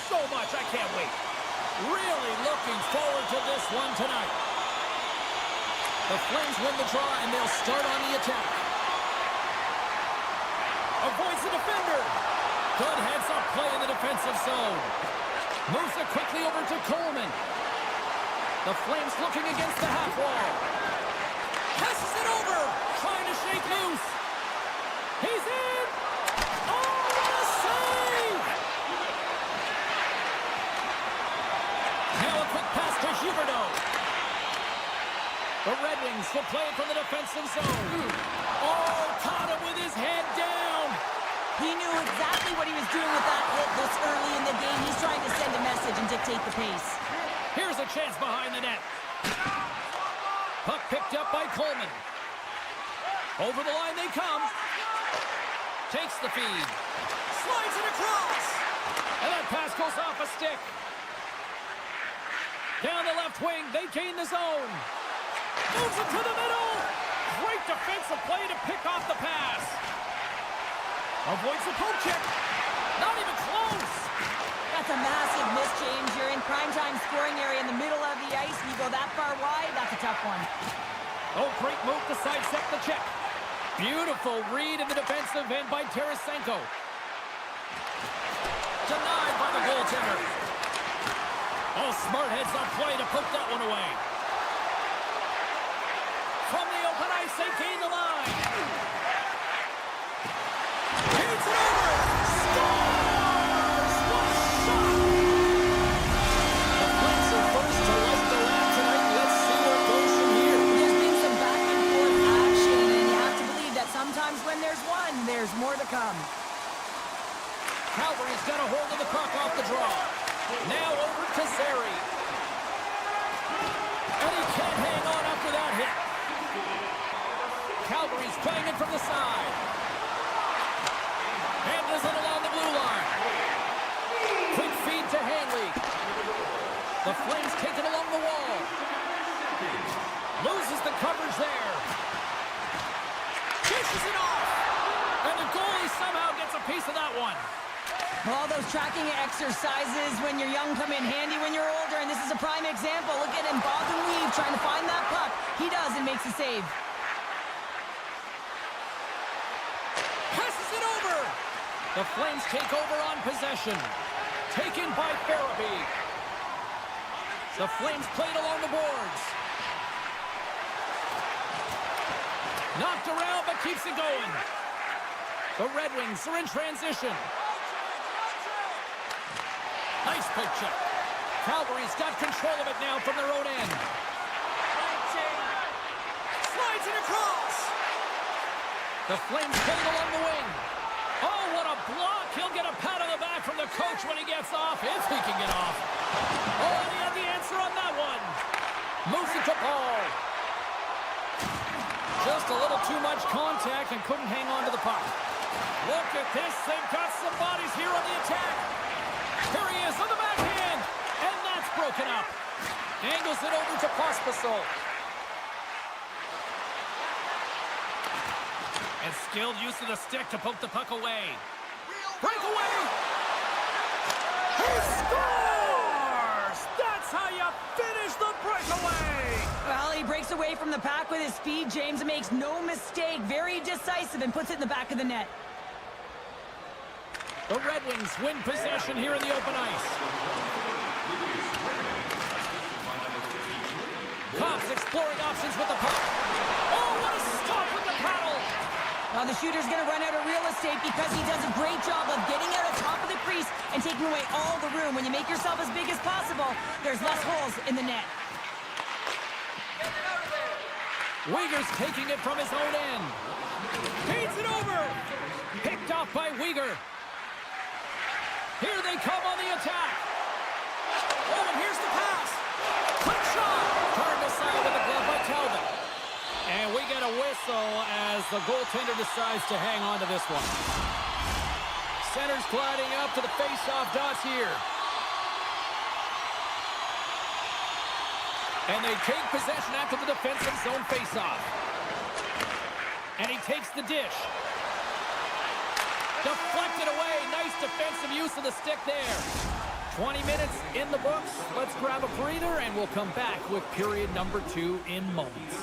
so much. I can't wait. Really looking forward to this one tonight. The Flames win the draw, and they'll start on the attack. Avoids the defender. Good heads-up play in the defensive zone. Moves it quickly over to Coleman. The Flames looking against the half wall. Passes it over. Trying to shake loose. He's in. Oh, what a save! Now a quick pass to Huberdeau. The Red Wings will play it from the defensive zone. Oh, caught him with his head down. He knew exactly what he was doing with that hit this early in the game. He's trying to send a message and dictate the pace. Here's a chance behind the net. Puck picked up by Coleman. Over the line they come. Takes the feed. Slides it across. And that pass goes off a stick. Down the left wing, they gain the zone. Moves it to the middle. Great defensive play to pick off the pass. Avoids the poke check. Not even close. That's a massive miss, James. You're in primetime scoring area in the middle of the ice. You go that far wide, that's a tough one. Oh, great move to sidestep the check. Beautiful read in the defensive end by Tarasenko. Denied by the goaltender. Oh, smart heads-up play to poke that one away. From the open ice, they gain the line. Hits it over. Scores! What a shot! The Flames are first to light the lap tonight. Let's see where it goes from here. There's been some back and forth action, and you have to believe that sometimes when there's one, there's more to come. Calgary's got a hold of the puck off the draw. Now over to Zary. And he can't hang on after that hit. Calgary's playing it from the side. Handles it along the blue line. Quick feed to Hanley. The Flames take it along the wall. Loses the coverage there. Dishes it off. And the goalie somehow gets a piece of that one. All those tracking exercises when you're young come in handy when you're older, and this is a prime example. Look at him, bob and weave, trying to find that puck. He does and makes a save. Passes it over. The Flames take over on possession. Taken by Farabee. The Flames played along the boards. Knocked around, but keeps it going. The Red Wings are in transition. Nice poke check. Calgary's got control of it now from their own end. Slides it across. The Flames play it along the wing. Oh, what a block. He'll get a pat on the back from the coach when he gets off, if he can get off. Oh, and he had the answer on that one. Moves it to Paul. Just a little too much contact and couldn't hang on to the puck. Look at this. They've got some bodies here on the attack. Here he is on the backhand. And that's broken up. Angles it over to Pospisil. And skilled use of the stick to poke the puck away. Breakaway! He scores! That's how you finish the breakaway! Well, he breaks away from the pack with his speed, James, and makes no mistake. Very decisive and puts it in the back of the net. The Red Wings win possession here in the open ice. Cobb's exploring options with the puck. Oh, what a stop with the paddle! Now the shooter's going to run out of real estate because he does a great job of getting out of top of the crease and taking away all the room. When you make yourself as big as possible, there's less holes in the net. Uyghur's taking it from his own end. Feeds it over. Picked off by Uyghur. Here they come on the attack. Oh, and here's the pass. Quick shot. Turned aside with the glove by Talbot. And we get a whistle as the goaltender decides to hang on to this one. Center's gliding up to the face-off dots here. And they take possession after the defensive zone face-off. And he takes the dish. Deflected away. Nice defensive use of the stick there. 20 minutes in the books. Let's grab a breather, and we'll come back with period number 2 in moments.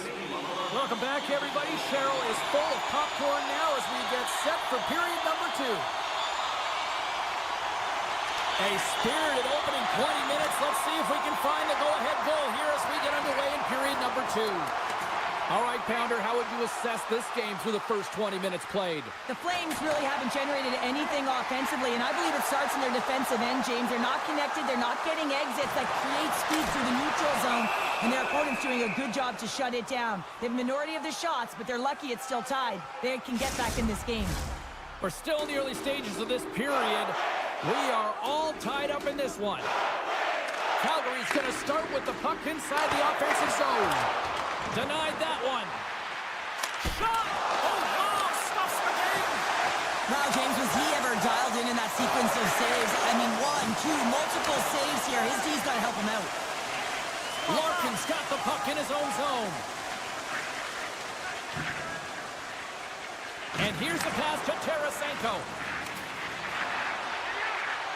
Welcome back, everybody. Cheryl is full of popcorn now as we get set for period number 2. A spirited opening 20 minutes. Let's see if we can find the go-ahead goal here as we get underway in period number 2. All right, Pounder, how would you assess this game through the first 20 minutes played? The Flames really haven't generated anything offensively, and I believe it starts in their defensive end, James. They're not connected. They're not getting exits that create speed through the neutral zone, and their opponent's doing a good job to shut it down. They have a minority of the shots, but they're lucky it's still tied. They can get back in this game. We're still in the early stages of this period. We are all tied up in this one. Calgary's going to start with the puck inside the offensive zone. Denied that one. Shot! Oh, wow! Stuffs the game! Wow, James, was he ever dialed in that sequence of saves? I mean, 1, 2, multiple saves here. His D's got to help him out. Larkin's got the puck in his own zone. And here's the pass to Tarasenko.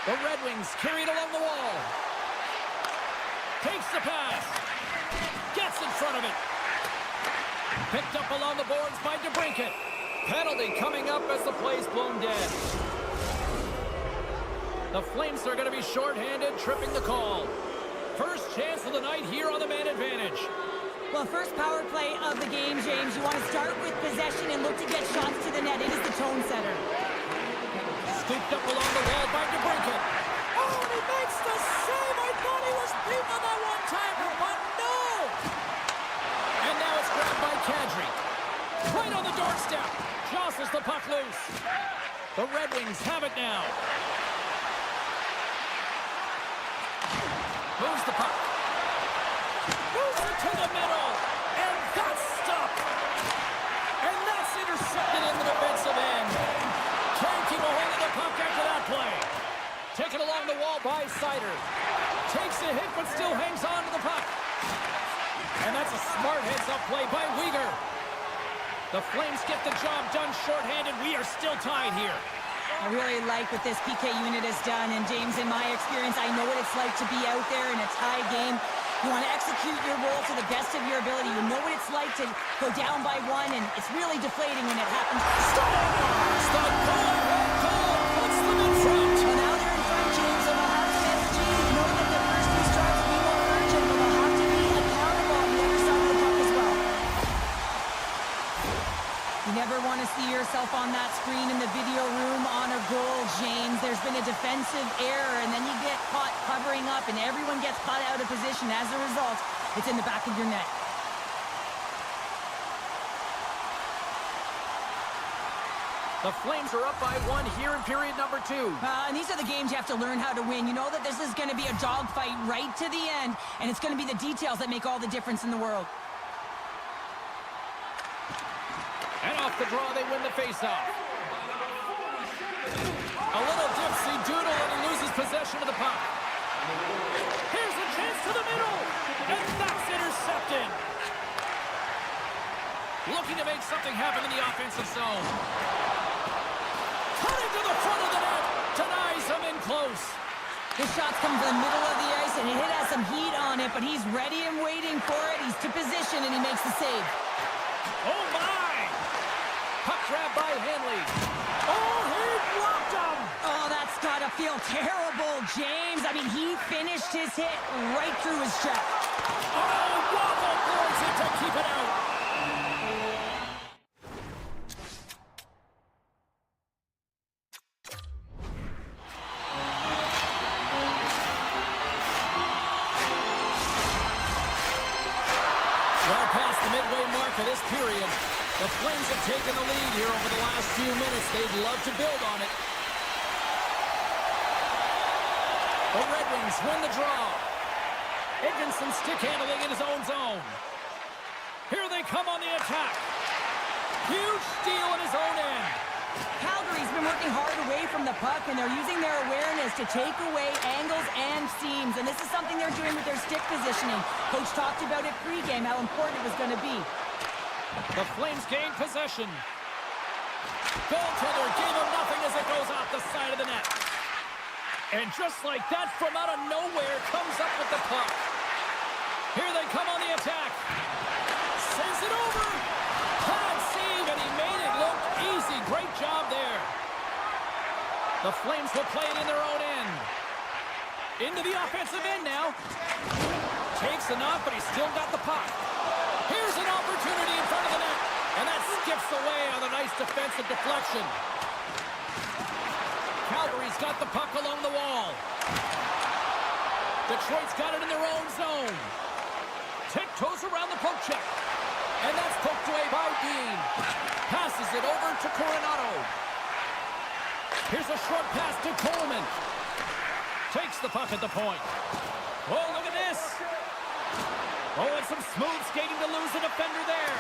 The Red Wings carry it along the wall. Takes the pass. Gets in front of it. Picked up along the boards by DeBrincat. Penalty coming up as the play's blown dead. The Flames are going to be shorthanded, tripping the call. First chance of the night here on the man advantage. Well, first power play of the game, James. You want to start with possession and look to get shots to the net. It is the tone setter. Scooped up along the wall by DeBrincat. Oh, and he makes the save. I thought he was beaten on that one-timer, but no! And now it's grabbed by Kadri. Right on the doorstep. Jostles the puck loose. The Red Wings have it now. Moves the puck. Moves it to the middle. And that's stopped. And that's intercepted in the defensive end. Can't keep a hold of the puck after that play. Taken along the wall by Sider. Takes a hit but still hangs on to the puck. And that's a smart heads-up play by Weegar. The Flames get the job done shorthanded. We are still tied here. I really like what this PK unit has done. And James, in my experience, I know what it's like to be out there in a tie game. You want to execute your role to the best of your ability. You know what it's like to go down by 1, and it's really deflating when it happens. Stop! The go-ahead goal puts them in front. Well, now they're in front, James, and they'll have some energy. You know that the first 2 starts will be more urgent, but they'll have to be accountable on the other side of the puck as well. You never want to see yourself on that screen in the video room on a goal, James. There's been a defensive error, and then you get caught covering up, and everyone gets caught out of position. As a result, it's in the back of your net. The Flames are up by 1 here in period number 2. And these are the games you have to learn how to win. You know that this is going to be a dogfight right to the end, and it's going to be the details that make all the difference in the world. And off the draw, they win the faceoff. A little dipsy-doodle, and he loses possession of the puck. Here's a chance to the middle, and that's intercepted. Looking to make something happen in the offensive zone. Cutting to the front of the net, denies him in close. This shot's coming from the middle of the ice, and it has some heat on it, but he's ready and waiting for it. He's to position, and he makes the save. Oh, my! Puck grab by Henley. Oh, he blocked him! Oh, that's got to feel terrible, James. I mean, he finished his hit right through his chest. Oh, Waffle blows it to keep it out. Well past the midway mark of this period, the Flames have taken the lead here over the last few minutes. They'd love to build on it. The Red Wings win the draw. Higginson stick handling in his own zone. Here they come on the attack. Huge steal in his own end. Calgary's been working hard away from the puck, and they're using their awareness to take away angles and seams, and this is something they're doing with their stick positioning. Coach talked about it pregame, how important it was going to be. The Flames gain possession. Goaltender gave him nothing as it goes off the side of the net. And just like that, from out of nowhere, comes up with the puck. Here they come on the attack. Sends it over. Pad save, and he made it look easy. Great job there. The Flames will play it in their own end. Into the offensive end now. Takes enough, but he's still got the puck. Here's an opportunity in front of the net. And that skips away on a nice defensive deflection. Calgary's got the puck along the wall. Detroit's got it in their own zone. Tiptoes around the poke check. And that's poked away by Dean. Passes it over to Coronado. Here's a short pass to Coleman. Takes the puck at the point. Oh, look at this. Oh, and some smooth skating to lose the defender there.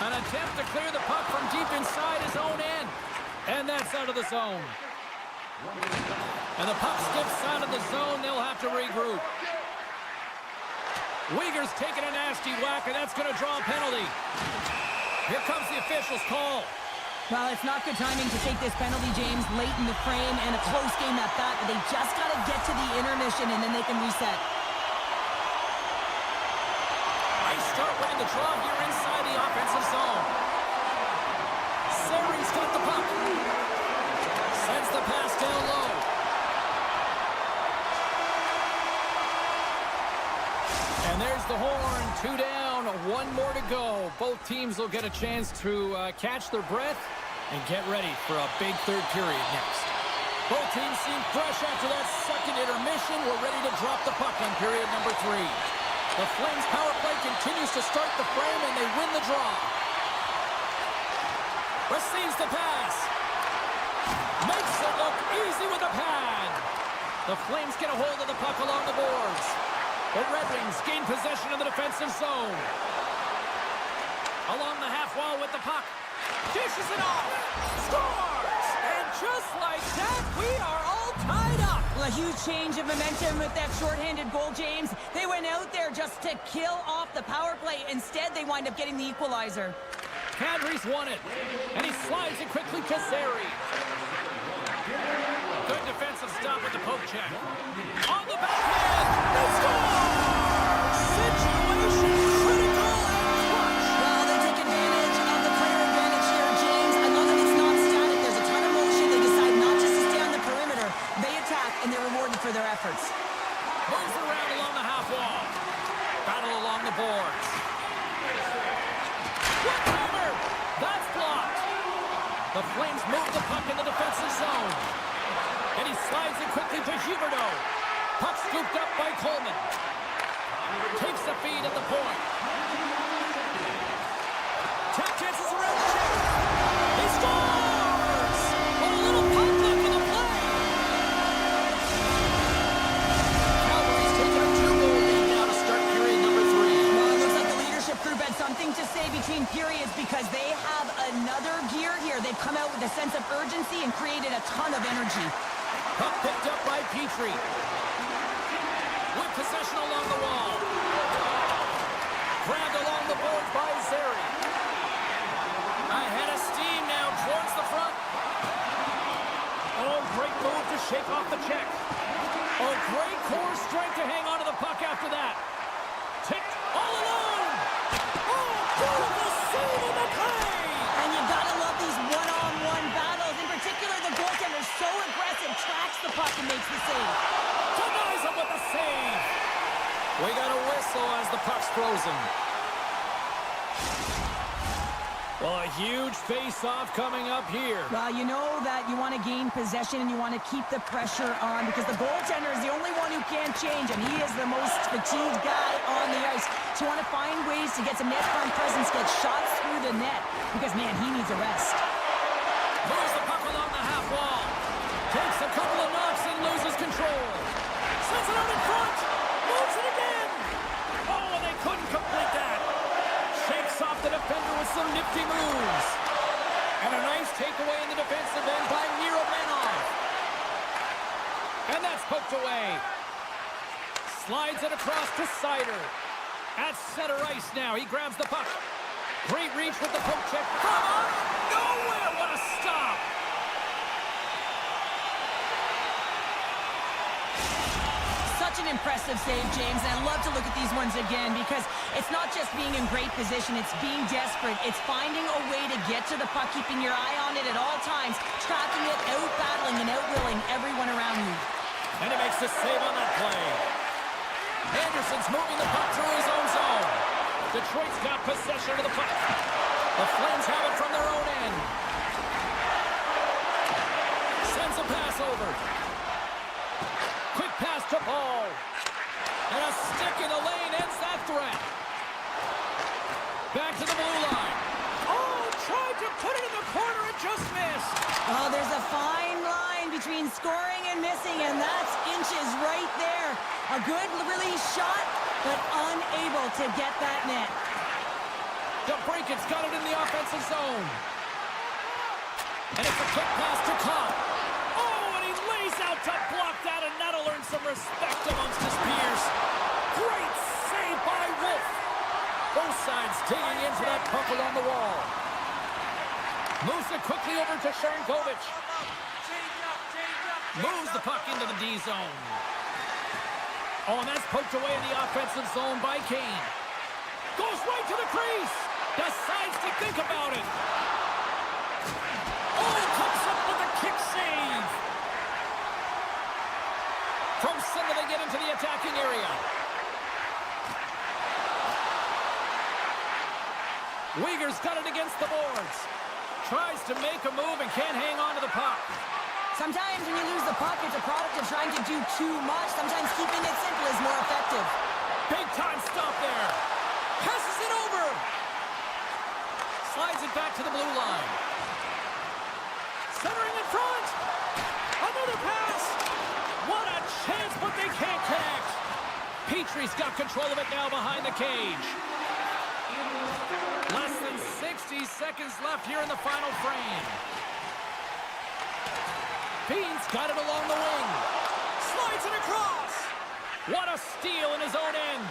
An attempt to clear the puck from deep inside his own end. And that's out of the zone. And the puck skips out of the zone. They'll have to regroup. Uyghur's taking a nasty whack, and that's going to draw a penalty. Here comes the official's call. Well, it's not good timing to take this penalty, James, late in the frame, and a close game at that. But they just got to get to the intermission, and then they can reset. Nice start winning the draw here inside the offensive zone. Sari's got the puck. Sends the pass down low. And there's the horn. 2 down, 1 more to go. Both teams will get a chance to catch their breath and get ready for a big third period next. Both teams seem fresh after that second intermission. We're ready to drop the puck on period number 3. The Flames power play continues to start the frame, and they win the draw. Receives the pass. Makes it look easy with a pad. The Flames get a hold of the puck along the boards. The Red Wings gain possession of the defensive zone. Along the half wall with the puck. Dishes it off. Scores! And just like that, we are all tied up. Well, a huge change of momentum with that shorthanded goal, James. They went out there just to kill off the power play. Instead, they wind up getting the equalizer. Calgary's won it. And he slides it quickly to Zary. Good defensive stop with the poke check. On the backhand. They score! Situation critical and clutch. Well, they take advantage of the player advantage here, James. I love that it's not static. There's a ton of motion. They decide not just to stay on the perimeter. They attack, and they're rewarded for their efforts. Moves around along the half wall. Battle along the boards. One-timer! That's blocked. The Flames move the puck in the defensive zone. And he slides it quickly to Huberdeau. Puck scooped up by Coleman. Takes the feed at the point. Tap chances around the check. He scores! What a little pop back in the play. Calgary's taking a 2-goal lead now to start period number 3. Well, it looks like the leadership group had something to say between periods because they have another gear here. They've come out with a sense of urgency and created a ton of energy. Puck picked up by Petrie. With possession along the wall. Grabbed along the boards by Zary. Ahead of steam now towards the front. Oh, great move to shake off the check. Oh, great core strength to hang on to the puck after that. Ticked all alone. Oh, beautiful save in the play. And you gotta love these one-on-one battles. In particular, the goaltender is so aggressive, tracks the puck and makes the save. Denies him with the save. We got a whistle as the puck's frozen. Well, a huge face-off coming up here. Well, you know that you want to gain possession and you want to keep the pressure on because the goaltender is the only one who can't change, and he is the most fatigued guy on the ice. So you want to find ways to get some net-front presence, get shots through the net, because, man, he needs a rest. Moves the puck along the half wall. Takes a couple of knocks and loses control. Sends it out in front. Moves it again. Oh, and they couldn't complete that. Shakes off the defender with some nifty moves. And a nice takeaway in the defensive end by Miromanov. And that's poked away. Slides it across to Sider. At center ice now. He grabs the puck. Great reach with the poke check. From out of nowhere. What a stop. such an impressive save, James, and I love to look at these ones again because it's not just being in great position, it's being desperate. It's finding a way to get to the puck, keeping your eye on it at all times, tracking it, out-battling and out-willing everyone around you. And he makes the save on that play. Anderson's moving the puck through his own zone. Detroit's got possession of the puck. The Flames have it from their own end. Sends a pass over. Quick pass to Paul. And a stick in the lane ends that threat. Back to the blue line. Oh, tried to put it in the corner and just missed. Oh, there's a fine line between scoring and missing, and that's inches right there. A good release shot, but unable to get that net. DeBrincat's got it in the offensive zone. And it's a quick pass to Cobb. Oh, and he lays out to block that, and that'll earn some respect amongst his peers. Great save by Wolf. Both sides digging into that puck along the wall. Moves it quickly over to Sharangovich. Moves the puck into the D zone. Oh, and that's poked away in the offensive zone by Kane. Goes right to the crease. Decides to think about it. Oh, comes up with a kick save. From center, they get into the attacking area. Uyghur's got it against the boards. Tries to make a move and can't hang on to the puck. Sometimes when you lose the puck, it's a product of trying to do too much. Sometimes keeping it simple is more effective. Big time stop there. Passes it over. Slides it back to the blue line. Centering in front. Another pass. What a chance, but they can't connect. Petrie's got control of it now behind the cage. Less than 60 seconds left here in the final frame. Bean's got it along the wing. Slides it across. What a steal in his own end.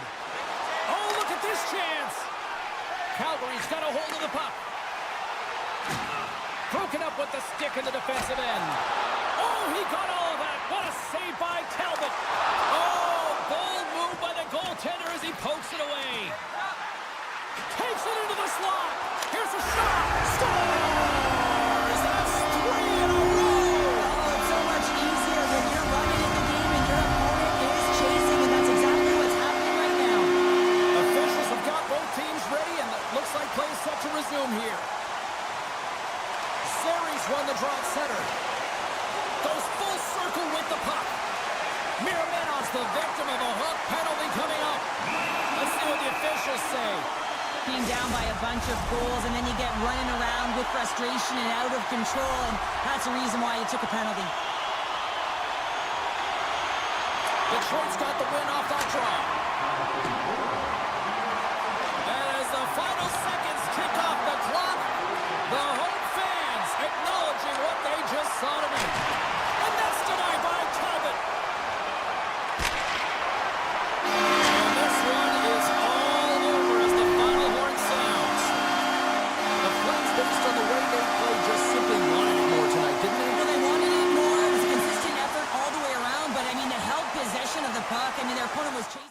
Oh, look at this chance. Calgary's got a hold of the puck. Broken up with the stick in the defensive end. Oh, he got all of that. What a save by Talbot. Oh, bold move by the goaltender as he pokes it away. Takes it into the slot. Here's a shot. Scores! That's 3 in a row. Oh, it's so much easier when you're running in the game and your opponent is chasing, and that's exactly what's happening right now. Officials have got both teams ready, and it looks like play is set to resume here. Series run the draw at center. Goes full circle with the puck. Miramenov's the victim of a hook penalty coming up. Let's see what the officials say. Being down by a bunch of goals, and then you get running around with frustration and out of control, and that's the reason why you took a penalty. Detroit's got the win off that draw. And as the final seconds kick off the clock, the home fans acknowledging what they just saw tonight. And that's denied by Talbot. And this one is all over as the final horn sounds. The Flames, based on the way they played, just simply wanted it more tonight, didn't they? Well, they wanted it more. It was a consistent effort all the way around, but I mean, they held possession of the puck. I mean, their opponent was chasing.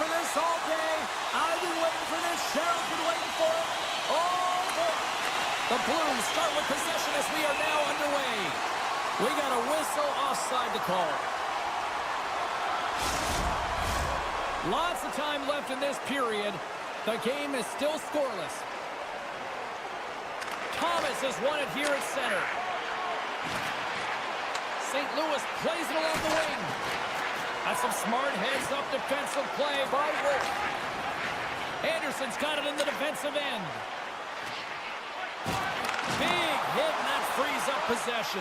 for this all day. I've been waiting for this. Cheryl's been waiting for it. Oh, boy. The Blues start with possession as we are now underway. We got a whistle offside to call. Lots of time left in this period. The game is still scoreless. Thomas has won it here at center. St. Louis plays it along the wing. That's some smart heads-up defensive play by Wolf. Anderson's got it in the defensive end. Big hit, and that frees up possession.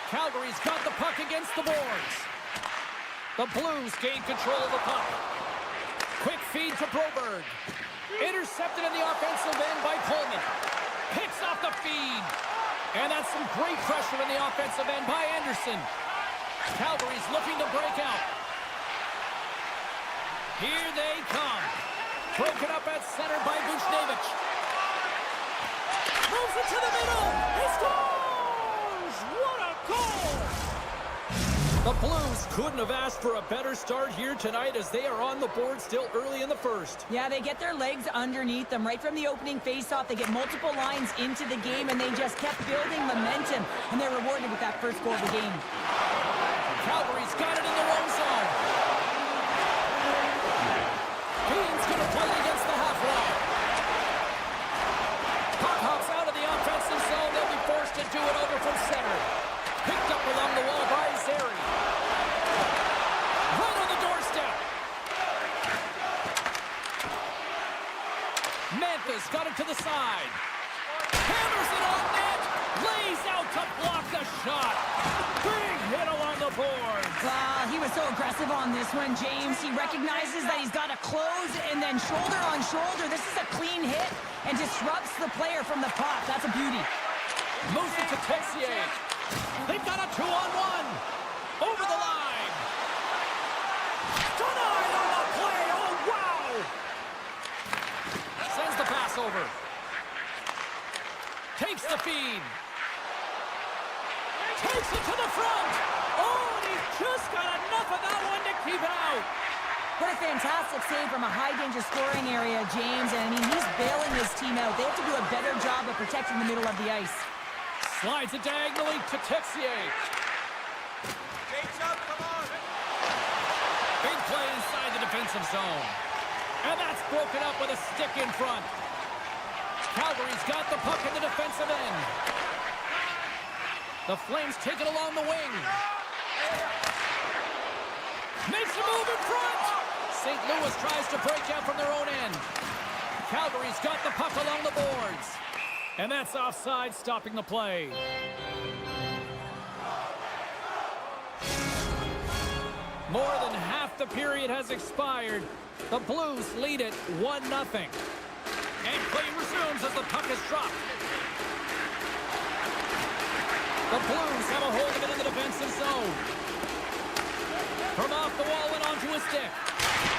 Calgary's got the puck against the boards. The Blues gain control of the puck. Quick feed to Broberg. Intercepted in the offensive end by Coleman. Picks off the feed. And that's some great pressure in the offensive end by Anderson. Calgary's looking to break out. Here they come. Broken up at center by Buchnevich. Moves it to the middle. He scores! What a goal! The Blues couldn't have asked for a better start here tonight as they are on the board still early in the first. Yeah, they get their legs underneath them right from the opening faceoff. They get multiple lines into the game, and they just kept building momentum, and they're rewarded with that first goal of the game. Calgary's got it in their own zone. Bean's going to play it against the half line. Puck hops out of the offensive zone. They'll be forced to do it over from center. Picked up along the wall by Zary. Right on the doorstep. Memphis got it to the side. Hammers it on net. Lays out to block the shot. Big hit along the board. He was so aggressive on this one, James. He recognizes that he's got to close and then shoulder on shoulder. This is a clean hit and disrupts the player from the puck. That's a beauty. Moves it to Texier. They've got a 2-on-1. Over the line. Denied on the play. Oh, wow. Sends the pass over. Takes the feed. Takes it to the front. Oh, and he's just got enough of that one to keep it out. What a fantastic save from a high-danger scoring area, James. And, I mean, he's bailing his team out. They have to do a better job of protecting the middle of the ice. Slides it diagonally to Texier. Big play inside the defensive zone. And that's broken up with a stick in front. Calgary's got the puck in the defensive end. The Flames take it along the wing. Makes a move in front. St. Louis tries to break out from their own end. Calgary's got the puck along the boards. And that's offside, stopping the play. More than half the period has expired. The Blues lead it 1-0. And play resumes as the puck is dropped. The Blues have a hold of it in the defensive zone. From off the wall and onto his stick.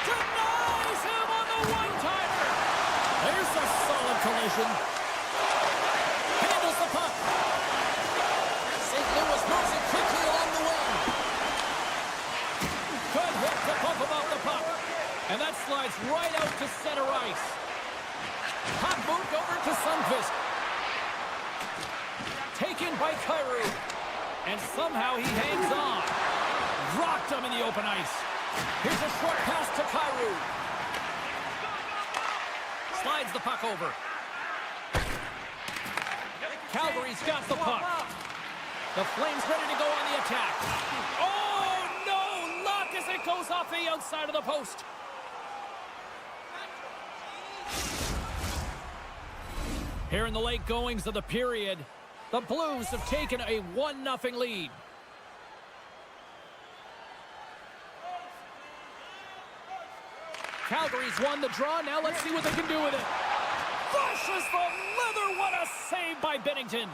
Denies him on the one-timer. There's a solid collision. Handles the puck. St. Louis moves it quickly along the wing. Good hit to bump him off the puck. And that slides right out to center ice. Puck moved over to Sundqvist. Taken by Kyrou. And somehow he hangs on. Rocked him in the open ice. Here's a short pass to Kyrou. Slides the puck over. Calgary's got the puck. The Flames ready to go on the attack. Oh, no! Luck as it goes off the outside of the post. Here in the late goings of the period, the Blues have taken a 1-0 lead. Calgary's won the draw. Now let's see what they can do with it. Flushes the leather. What a save by Binnington.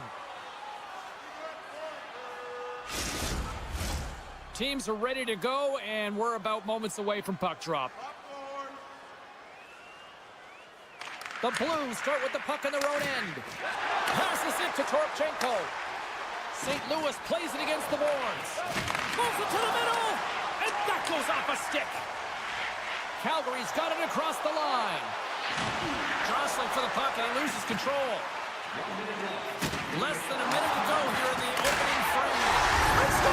Teams are ready to go, and we're about moments away from puck drop. The Blues start with the puck on their own end. Passes it to Torchenko. St. Louis plays it against the boards. Moves it to the middle, and that goes off a stick. Calgary's got it across the line. Jostling for the puck, and he loses control. Less than a minute to go here in the opening frame. Let's go!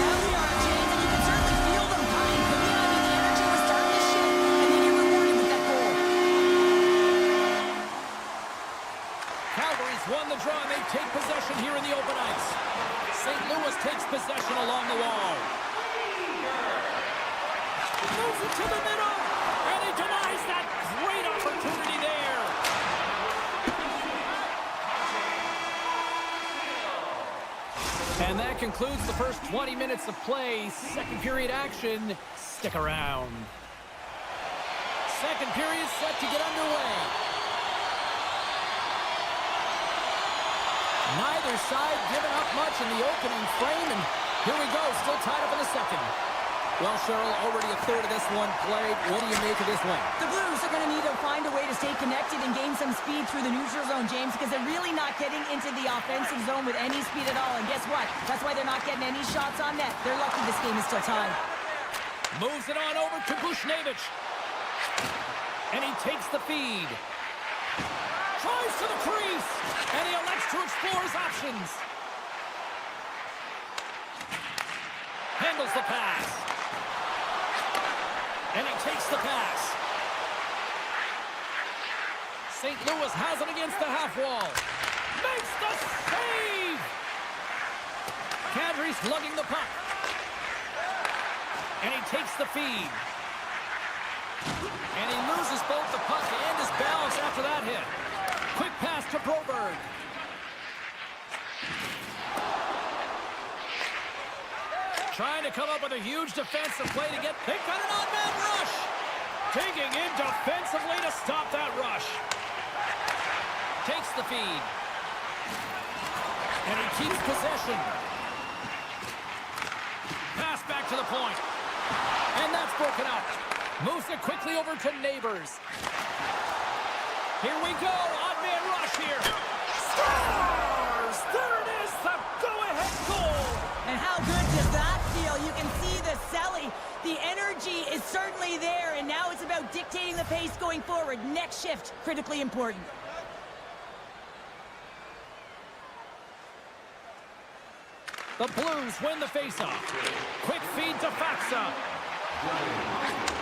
Now we are, James, and you can certainly feel them coming. But yeah, I mean, the energy was starting to shift, and then you're rewarded with that goal. Calgary's won the draw, and they take possession here in the open ice. St. Louis takes possession along the wall. Moves it to the middle, and he denies that great opportunity there. And that concludes the first 20 minutes of play. Second period action. Stick around. Second period set to get underway. Neither side giving up much in the opening frame, and here we go, still tied up in the second. Well, Cheryl, already a third of this one played. What do you make of this one? The Blues are going to need to find a way to stay connected and gain some speed through the neutral zone, James, because they're really not getting into the offensive zone with any speed at all. And guess what? That's why they're not getting any shots on net. They're lucky this game is still tied. Moves it on over to Bushnevich. And he takes the feed. Tries to the crease. And he elects to explore his options. Handles the pass. And he takes the pass. St. Louis has it against the half wall. Makes the save! Kadri's lugging the puck. And he takes the feed. And he loses both the puck and his balance after that hit. Quick pass to Broberg. Trying to come up with a huge defensive play to get... They've got an odd-man rush! Digging in defensively to stop that rush. Takes the feed. And he keeps possession. Pass back to the point. And that's broken up. Moves it quickly over to Neighbors. Here we go. Odd-man rush here. Scores! There it is, the go-ahead goal! And how good does that feel? You can see the selling. The energy is certainly there, and now it's about dictating the pace going forward. Next shift, critically important. The Blues win the faceoff. Quick feed to Faksa.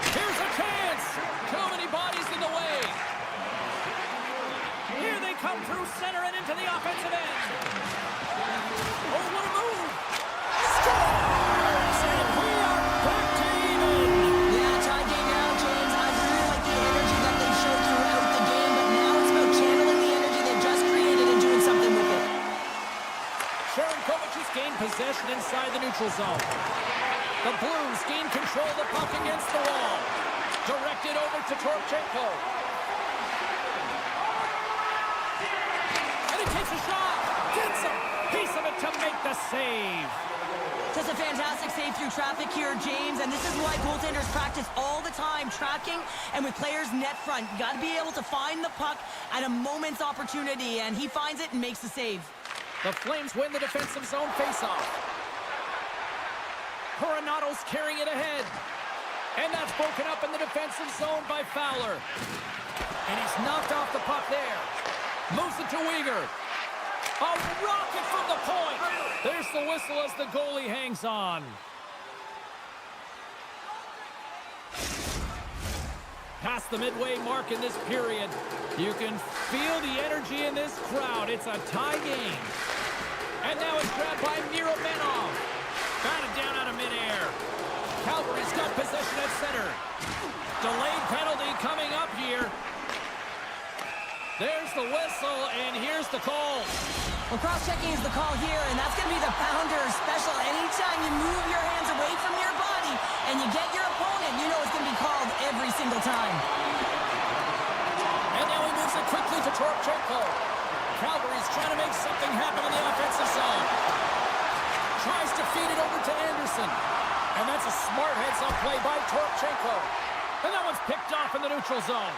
Here's a chance. Too many bodies in the way. Here they come through center and into the offensive end. Oh, what a move. Scores! And we are back to even. Yeah, tie game now, James. I really like the energy that they showed throughout the game, but now it's about channeling the energy they've just created and doing something with it. Sharankovich has gained possession inside the neutral zone. The Blues gain control of the puck against the wall. Directed over to Torchenko. And he takes a shot. Gets a piece of it to make the save. Just a fantastic save through traffic here, James, and this is why goaltenders practice all the time, tracking and with players net front. You got to be able to find the puck at a moment's opportunity, and he finds it and makes the save. The Flames win the defensive zone faceoff. Coronato's carrying it ahead. And that's broken up in the defensive zone by Fowler. And he's knocked off the puck there. Moves it to Weegar. A rocket from the point. There's the whistle as the goalie hangs on. Past the midway mark in this period. You can feel the energy in this crowd. It's a tie game. And now it's grabbed by Miromenov. Batted down out of midair. Calgary's got possession at center. Delayed penalty coming up here. There's the whistle, and here's the call. Well, cross-checking is the call here, and that's going to be the pounder special. Anytime you move your hands away from your body and you get your opponent, you know it's going to be called every single time. And now he moves it quickly to Torchenko. Calgary's trying to make something happen in the offensive zone. Tries to feed it over to Anderson. And that's a smart heads-up play by Torchenko. And that one's picked off in the neutral zone.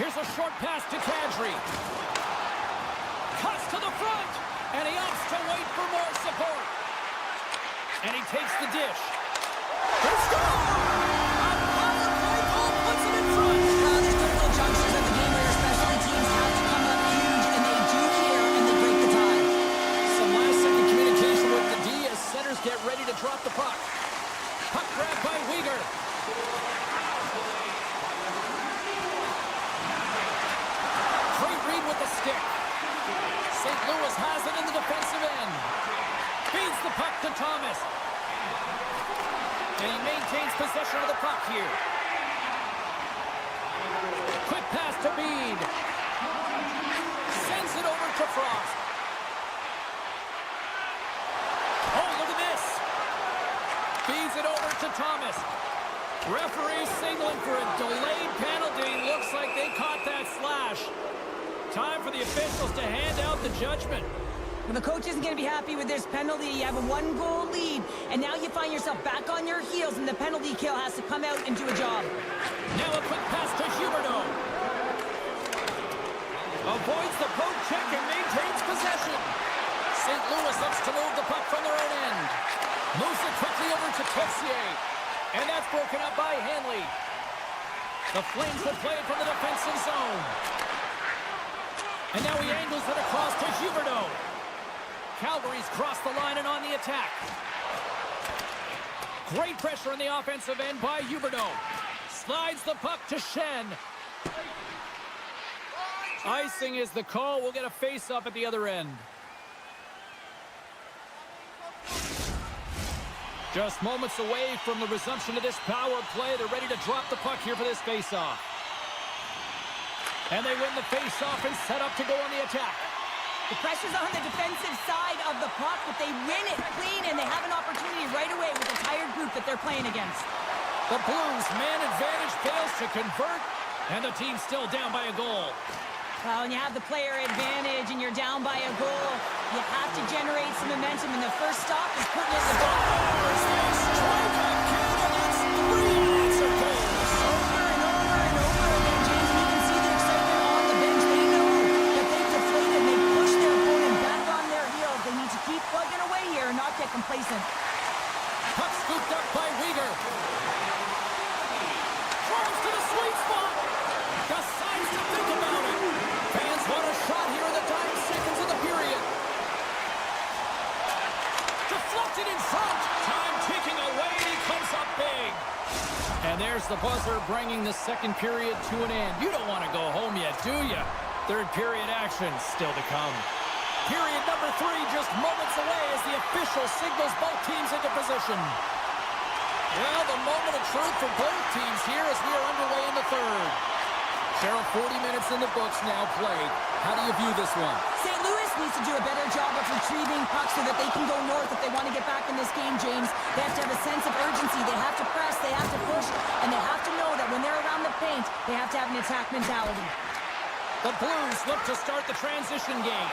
Here's a short pass to Kadri. Cuts to the front. And he opts to wait for more support. And he takes the dish. They score! A power play goal puts it in front. Well, there's critical junctures of the game where your specialty teams have to come up huge, and they do here, and they break the tie. Some last-second communication with the D as centers get ready to drop the puck. Puck grab by Uyghur. Great read with the stick. St. Louis has it in the defensive end. Feeds the puck to Thomas. And he maintains possession of the puck here. Quick pass to Bede. Sends it over to Frost. Oh, look at this. Feeds it over to Thomas. Referee signaling for a delayed penalty. Looks like they caught that slash. Time for the officials to hand out the judgment. Well, the coach isn't going to be happy with this penalty. You have a one-goal lead, and now you find yourself back on your heels, and the penalty kill has to come out and do a job. Now a quick pass to Huberdeau. Avoids the poke check and maintains possession. St. Louis looks to move the puck from their own end. Moves it quickly over to Tessier. And that's broken up by Hanley. The Flames will play it from the defensive zone. And now he angles it across to Huberdeau. Calgary's crossed the line and on the attack. Great pressure in the offensive end by Huberdeau. Slides the puck to Shen. Icing is the call. We'll get a face-up at the other end. Just moments away from the resumption of this power play. They're ready to drop the puck here for this face-off. And they win the face-off and set up to go on the attack. The pressure's on the defensive side of the puck, but they win it clean, and they have an opportunity right away with the tired group that they're playing against. The Blues' man advantage fails to convert, and the team's still down by a goal. Well, when you have the player advantage and you're down by a goal, you have to generate some momentum, and the first stop is putting it in the goal. Strikeout Canada's 3 answer goals. Over and over and over again, James, and you can see the excitement on the bench. They know that they've deflated, they push their opponent back on their heels. They need to keep plugging away here and not get complacent. Puck scooped up by Uyghur. Charles to the sweet spot. Decides to think about it. Fans want a shot here in the dying seconds of the period. Deflected in front. Time ticking away. He comes up big. And there's the buzzer bringing the second period to an end. You don't want to go home yet, do you? Third period action still to come. Period number 3 just moments away as the official signals both teams into position. Well, the moment of truth for both teams here as we are underway in the third. Cheryl, 40 minutes in the books now played. How do you view this one? St. Louis needs to do a better job of retrieving pucks so that they can go north if they want to get back in this game, James. They have to have a sense of urgency. They have to press, they have to push, and they have to know that when they're around the paint, they have to have an attack mentality. The Blues look to start the transition game.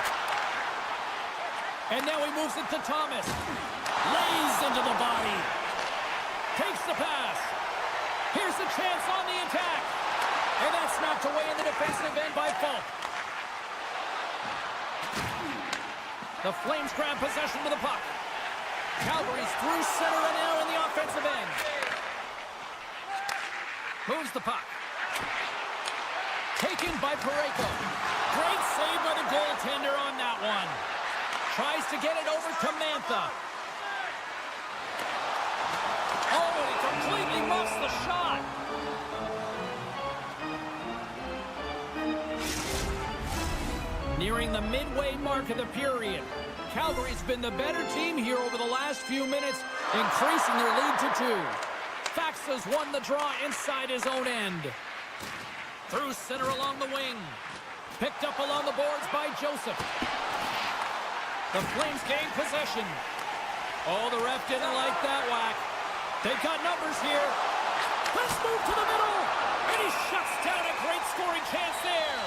And now he moves it to Thomas. Lays into the body. Takes the pass. Here's the chance on the attack. And that's knocked away in the defensive end by Falk. The Flames grab possession with the puck. Calgary's through center and now in the offensive end. Moves the puck. Taken by Parayko. Great save by the goaltender on that one. Tries to get it over to Mantha. Oh, he completely muffs the shot. Nearing the midway mark of the period. Calgary's been the better team here over the last few minutes, increasing their lead to 2. Faxa's won the draw inside his own end. Through center along the wing. Picked up along the boards by Joseph. The Flames gain possession. Oh, the ref didn't like that whack. They've got numbers here. Let's move to the middle. And he shuts down a great scoring chance there.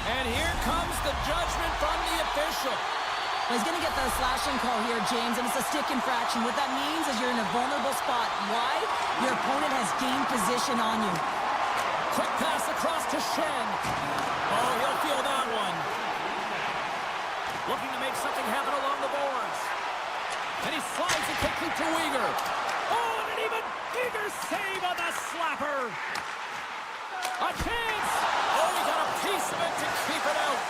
And here comes the judgment from the official. Well, he's going to get the slashing call here, James, and it's a stick infraction. What that means is you're in a vulnerable spot. Why? Your opponent has gained position on you. Quick pass across to Shen. Oh, he'll feel that one. Looking to make something happen along the boards. And he slides it quickly to Uyghur. Oh, and an save on the slapper. A chance. Oh, he got a piece of it to keep it out.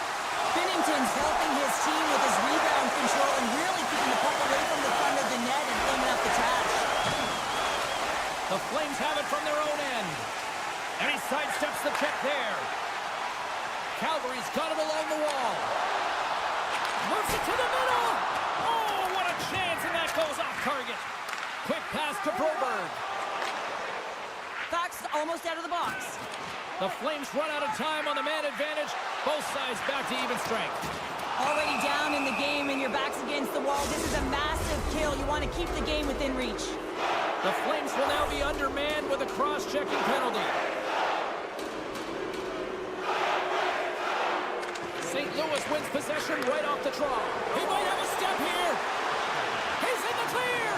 Binnington's helping his team with his rebound control and really keeping the puck away from the front of the net and cleaning up the trash. The Flames have it from their own end. And he sidesteps the check there. Calgary's got it along the wall. Moves it to the middle. Oh, what a chance, and that goes off target. Quick pass to Broberg. Fox almost out of the box. The Flames run out of time on the man advantage. Both sides back to even strength. Already down in the game and your back's against the wall. This is a massive kill. You want to keep the game within reach. The Flames will now be undermanned with a cross-checking penalty. St. Louis wins possession right off the draw. He might have a step here. He's in the clear.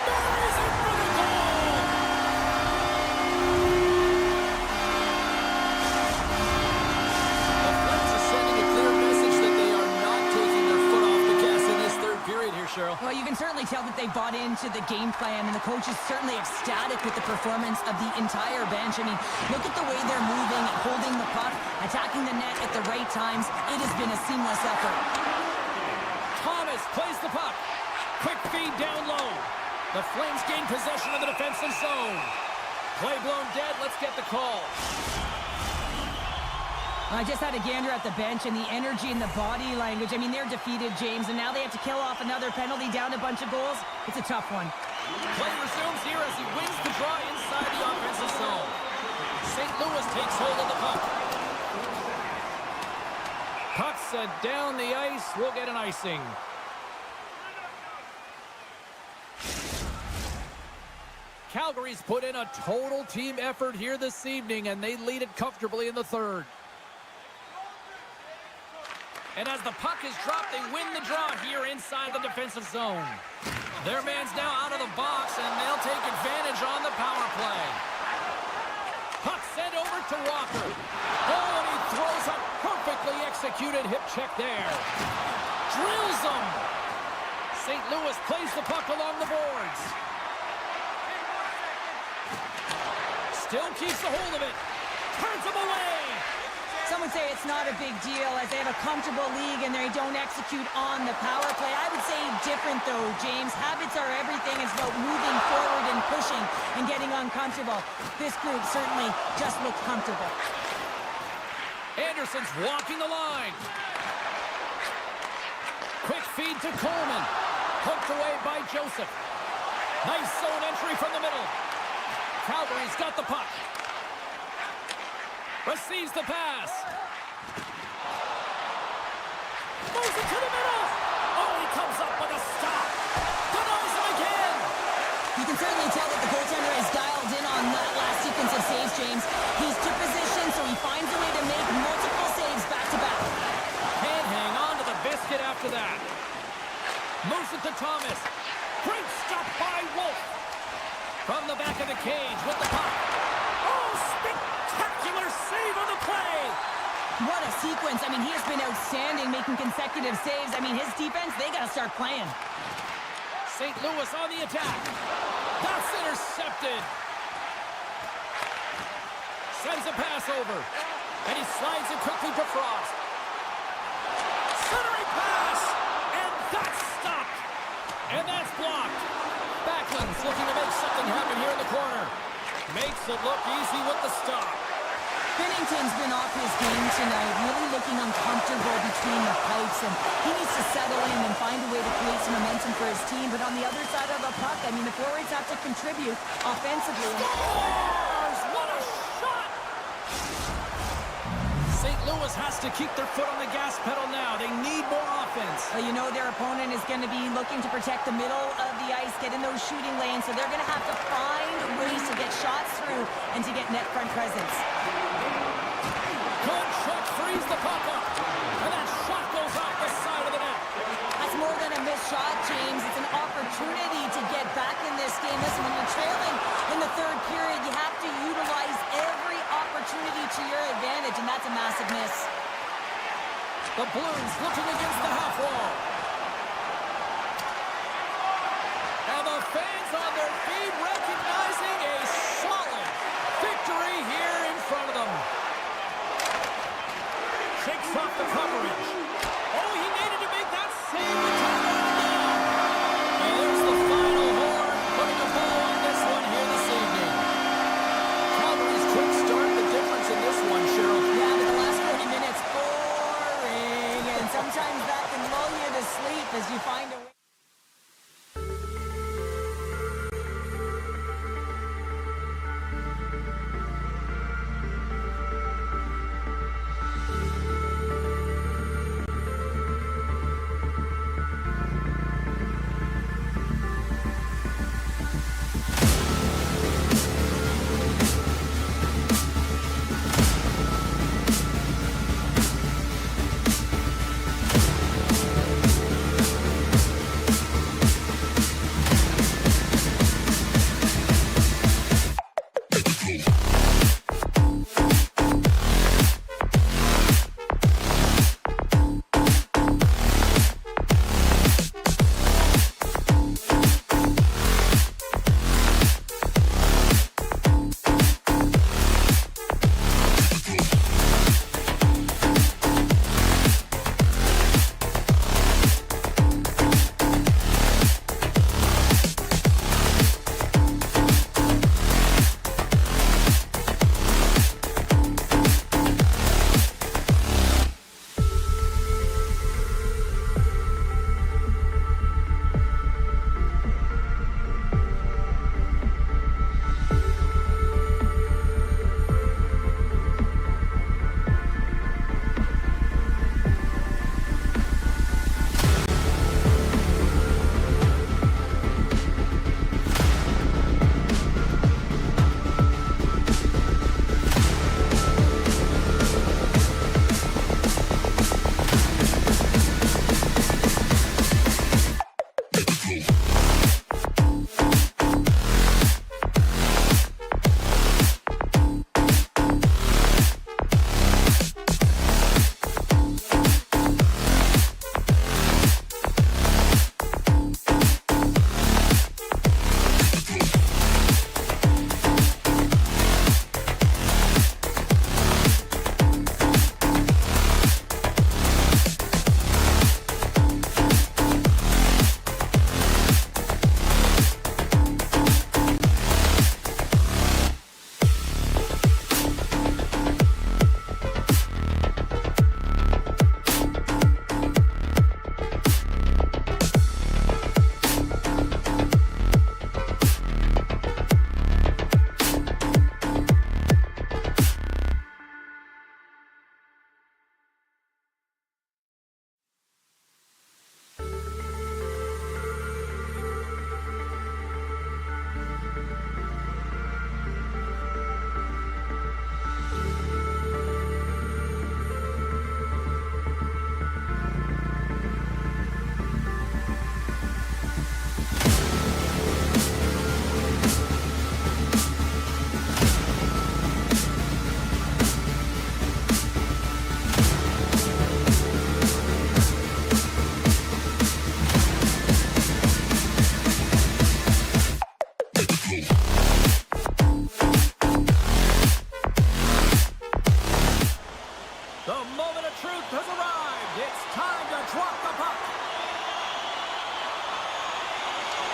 Buries it for the goal. The Flames are sending a clear message that they are not taking their foot off the gas in this third period here, Cheryl. Well, you can certainly tell that they bought into the game plan, and the coach is certainly ecstatic with the performance of the entire bench. I mean, look at the way they're moving, holding the puck, attacking the net at the right times. It has been a seamless effort. Thomas plays the puck. Quick feed down low. The Flames gain possession of the defensive zone. Play blown dead. Let's get the call. I just had a gander at the bench, and the energy and the body language. I mean, they're defeated, James, and now they have to kill off another penalty, down a bunch of goals. It's a tough one. Play resumes here as he wins the draw inside the offensive zone. St. Louis takes hold of the puck. Puck set down the ice. We'll get an icing. Calgary's put in a total team effort here this evening, and they lead it comfortably in the third. And as the puck is dropped, they win the draw here inside the defensive zone. Their man's now out of the box, and they'll take advantage on the power play. Puck sent over to Walker. Oh, and he throws a perfectly executed hip check there. Drills him. St. Louis plays the puck along the boards. Still keeps a hold of it. Turns him away. Some would say it's not a big deal as they have a comfortable league and they don't execute on the power play. I would say different though, James. Habits are everything. It's about moving forward and pushing and getting uncomfortable. This group certainly just looks comfortable. Anderson's walking the line. Quick feed to Coleman. Hooked away by Joseph. Nice zone entry from the middle. Calgary's got the puck. Receives the pass. Moves it to the middle. Oh, he comes up with a stop. Denies him again. You can certainly tell that the goaltender has dialed in on that last sequence of saves, James. He's to position, so he finds a way to make multiple saves back-to-back. Can't hang on to the biscuit after that. Moves it to Thomas. Great stop by Wolf. From the back of the cage with the puck. Oh, spectacular save on the play. What a sequence. I mean, he has been outstanding, making consecutive saves. I mean, his defense, they got to start playing. St. Louis on the attack. That's intercepted. Sends a pass over. And he slides it quickly to Frost. Centering pass. And that's stopped. And that's blocked. Backlund's looking to make something happen here in the corner. Makes it look easy with the stop. Binnington's been off his game tonight, really looking uncomfortable between the pipes, and he needs to settle in and find a way to create some momentum for his team. But on the other side of the puck, I mean, the forwards have to contribute offensively. Scores! What a shot! St. Louis has to keep their foot on the gas pedal now. They need more offense. Well, you know their opponent is going to be looking to protect the middle of the ice, get in those shooting lanes, so they're going to have to find ways to get shots through and to get net front presence. Good check, frees the puck up, and that shot goes off the side of the net. That's more than a missed shot, James. It's an opportunity to get back in this game. Listen, when you're trailing in the third period, you have to utilize every opportunity to your advantage, and that's a massive miss. The Blues looking against the half wall. And the fans on their feet recognizing a shakes off the coverage. Oh, he needed to make that save to tie it down. And there's the final horn, putting a bow on this one here this evening. Calgary's quick start, the difference in this one, Cheryl. Yeah, but the last 40 minutes, boring. And sometimes that can lull you to sleep as you find a way.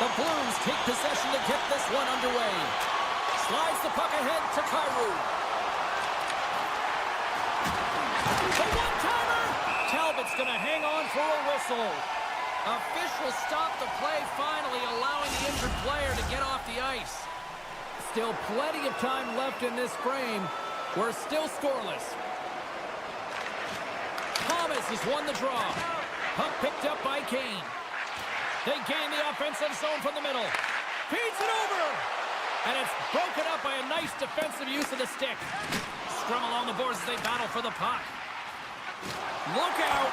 The Blues take possession to get this one underway. Slides the puck ahead to Kyrou. The one-timer! Talbot's going to hang on for a whistle. Officials stop the play, finally allowing the injured player to get off the ice. Still plenty of time left in this frame. We're still scoreless. Thomas has won the draw. Puck picked up by Kane. They gain the offensive zone from the middle. Feeds it over! And it's broken up by a nice defensive use of the stick. Scrum along the boards as they battle for the puck. Look out!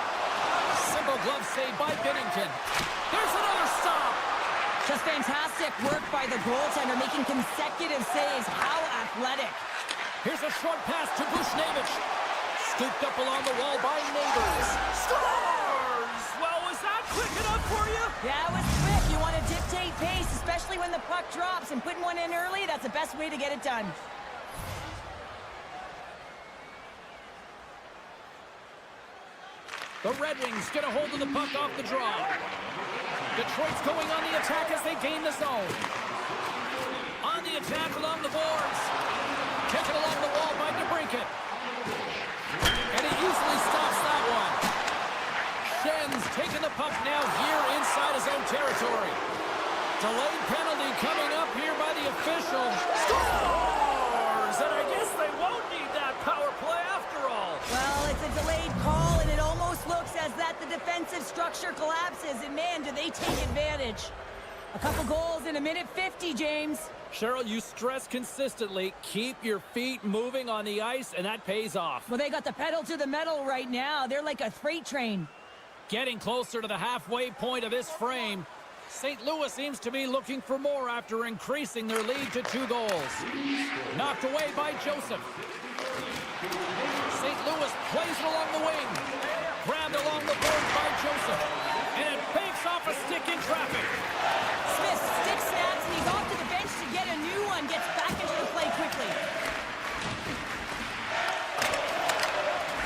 Simple glove save by Binnington. There's another stop! Just fantastic work by the goaltender, making consecutive saves. How athletic. Here's a short pass to Bushnevich. Scooped up along the wall by Neighbors. Scores! Well, was that quick enough for you? Yeah, it was quick. You want to dictate pace, especially when the puck drops, and putting one in early, that's the best way to get it done. The Red Wings get a hold of the puck off the draw. Detroit's going on the attack as they gain the zone. On the attack along the boards. Taken along the wall by DeBrincat. And he easily stops that one. Schen's taking the puck now here inside his own territory. Delayed penalty coming up here by the official. Scores! And I guess they won't need that power play after all. Well, it's a delayed call, and it almost looks as that the defensive structure collapses. And man, do they take advantage. A couple goals in a minute 50, James. Cheryl, you stress consistently, keep your feet moving on the ice, and that pays off. Well, they got the pedal to the metal right now. They're like a freight train. Getting closer to the halfway point of this frame. St. Louis seems to be looking for more after increasing their lead to 2 goals. Knocked away by Joseph. St. Louis plays it along the wing. Grabbed along the boards by Joseph. And it banks off a stick in traffic. Smith stick snaps, and he's off to the bench to get a new one. Gets back into the play quickly.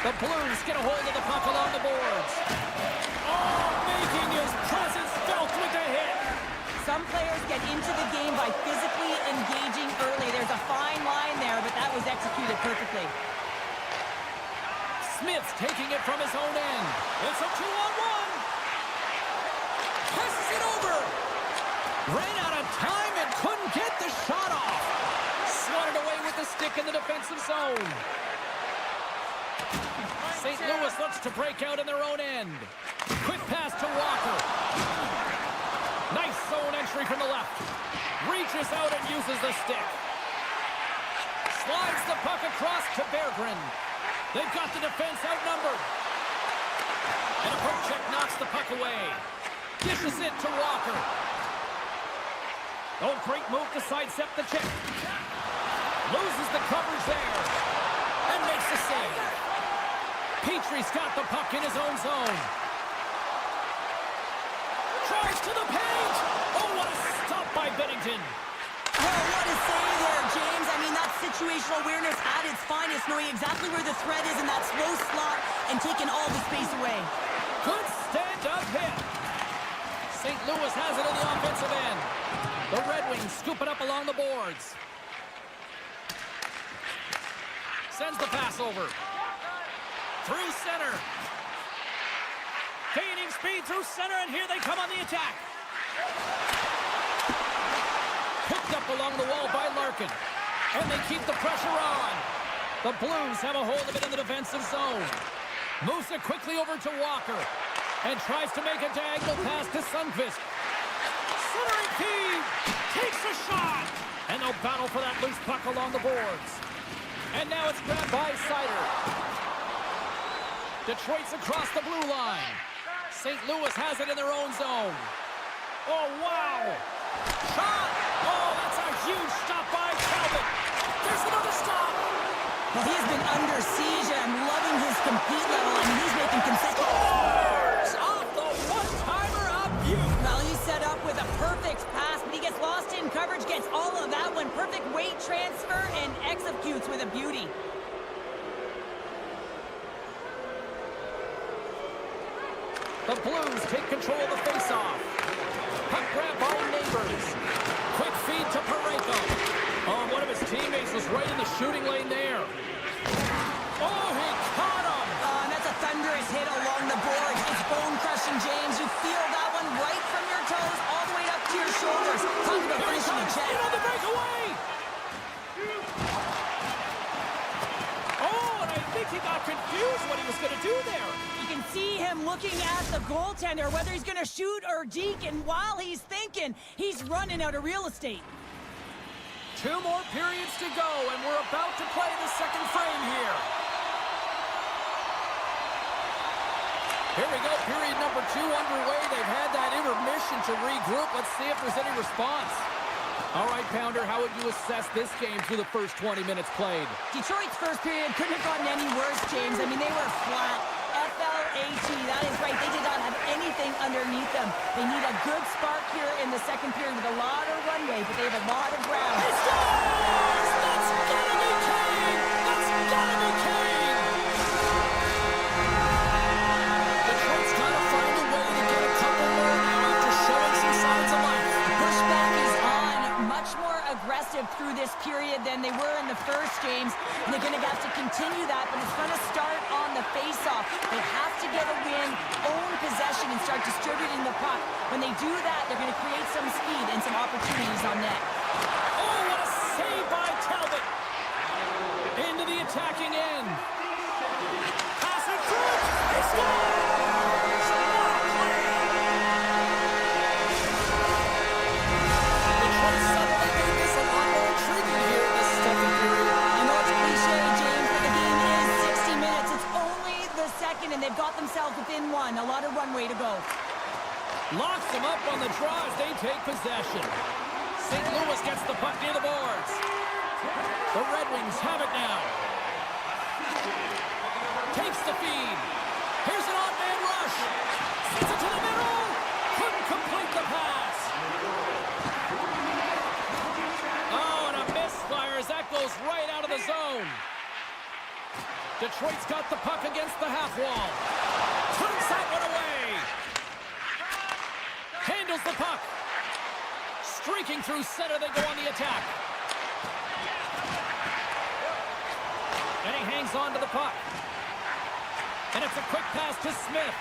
The Blues get a hold of the puck along the boards. Oh, making his presence felt with the hit. Some players get into the game by physically engaging early. There's a fine line there, but that was executed perfectly. Smith's taking it from his own end. It's a 2-on-1. Passes it over. Ran out of time and couldn't get the shot off. Swatted away with the stick in the defensive zone. St. Louis looks to break out in their own end. Quick pass to Walker. Nice zone entry from the left. Reaches out and uses the stick. Slides the puck across to Berggren. They've got the defense outnumbered. And a poke check knocks the puck away. Dishes it to Walker. Oh, great move to sidestep the check. Loses the coverage there. And makes the save. Petrie's got the puck in his own zone. Tries to the paint. Oh, what a stop by Bennington. Well, what a save there, James. I mean, that's situational awareness at its finest, knowing exactly where the threat is in that slow slot and taking all the space away. Good stand-up hit. St. Louis has it in the offensive end. The Red Wings scoop it up along the boards. Sends the pass over. Through center. Gaining speed through center, and here they come on the attack. Picked up along the wall by Larkin. And they keep the pressure on. The Blues have a hold of it in the defensive zone. Moves it quickly over to Walker. And tries to make a diagonal pass to Sundqvist. Centering key. Takes a shot. And they'll battle for that loose puck along the boards. And now it's grabbed by Sider. Detroit's across the blue line. St. Louis has it in their own zone. Oh, wow. Shot. Oh, that's a huge stop by Calvin. There's another stop. Well, he has been under siege, and I'm loving his compete level. I mean, he's making consecutive Scores off the one-timer of Butte. Well, he's set up with a perfect pass, but he gets lost in coverage, gets all of that one. Perfect weight transfer, and executes with a beauty. The Blues take control of the faceoff. Puck grab by Neighbors. Quick feed to Parayko. Oh, one of his teammates was right in the shooting lane there. Oh, he caught him. And that's a thunderous hit along the boards. It's bone-crushing, James. You feel that one right from your toes all the way up to your shoulders. Talk about finishing a check. In on the breakaway. Oh, and I think he got confused what he was going to do there. You can see him looking at the goaltender, whether he's going to shoot or deke, and while he's thinking, he's running out of real estate. 2 more periods to go, and we're about to play the second frame here. Here we go, period number 2 underway. They've had that intermission to regroup. Let's see if there's any response. All right, Pounder, how would you assess this game through the first 20 minutes played? Detroit's first period couldn't have gotten any worse, James. I mean, they were flat. FLAT, that is right. They did not have anything underneath them. They need a good spark here in the second period with a lot of runway, but they have a lot of ground. He scores! That's gotta be Kane! That's gotta be Kane! start distributing the puck. When they do that, they're going to create some speed and some opportunities on net. Oh, what a save by Talbot! Into the attacking end. Passing through. He scores! Detroit suddenly made this a lot more intriguing here in this second period. I know it's cliche, James, but the game is 60 minutes. It's only the second, and they've got themselves within one. A lot of runway to go. Locks them up on the draw as they take possession. St. Louis gets the puck near the boards. The Red Wings have it now. Takes the feed. Here's an odd-man rush. Sends it to the middle. Couldn't complete the pass. Oh, and a misfire as that goes right out of the zone. Detroit's got the puck against the half wall. Turns that one away. Handles the puck. Streaking through center, they go on the attack. And he hangs on to the puck. And it's a quick pass to Smith.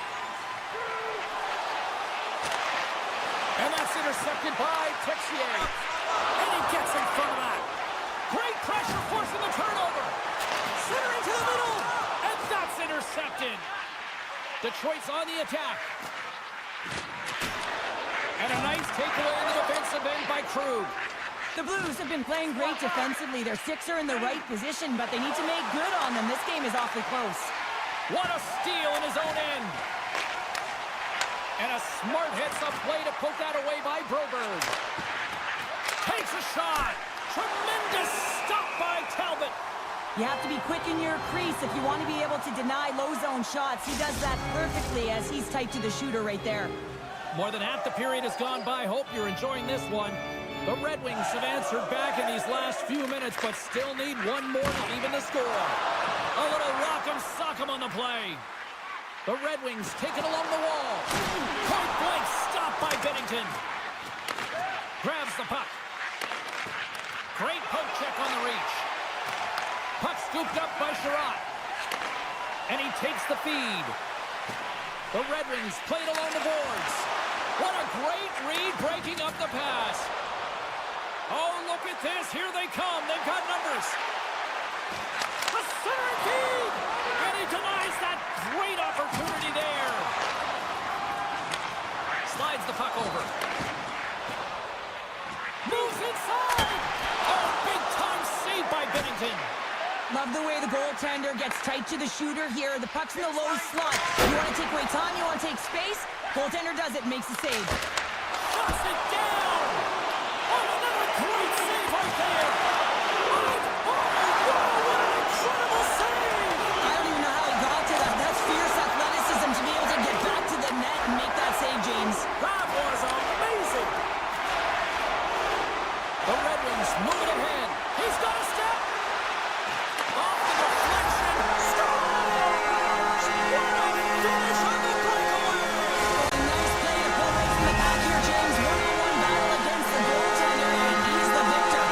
And that's intercepted by Texier. And he gets in front of that. Great pressure forcing the turnover. Centering to the middle. And that's intercepted. Detroit's on the attack. And a nice takeaway in the defensive end by Krug. The Blues have been playing great defensively. Their six are in the right position, but they need to make good on them. This game is awfully close. What a steal in his own end. And a smart hits-up play to poke that away by Broberg. Takes a shot. Tremendous stop by Talbot. You have to be quick in your crease if you want to be able to deny low-zone shots. He does that perfectly as he's tight to the shooter right there. More than half the period has gone by. Hope you're enjoying this one. The Red Wings have answered back in these last few minutes, but still need one more to even the score. A little rock'em sock'em on the play. The Red Wings take it along the wall. Point blank stop by Bennington. Grabs the puck. Great poke check on the reach. Puck scooped up by Sherratt. And he takes the feed. The Red Wings played along the boards. What a great read breaking up the pass. Oh, look at this. Here they come. They've got numbers. The center feed. And he denies that great opportunity there. Slides the puck over. Moves inside. Oh, big time save by Bennington. Love the way the goaltender gets tight to the shooter here. The puck's in the low slot. You want to take away time, you want to take space. Goaltender does it, makes the save. Shuts it down. Oh, another great save right there. Oh, what an incredible save. I don't even know how he got to that. That's fierce athleticism to be able to get back to the net and make that save, James. That was amazing. The Red Wings move it ahead. He's got a step. Off the deflection. Scores! What a finish on the breakaway. Nice play to pull right from the back here, James. One-on-one battle against the goaltender, and he's the victor.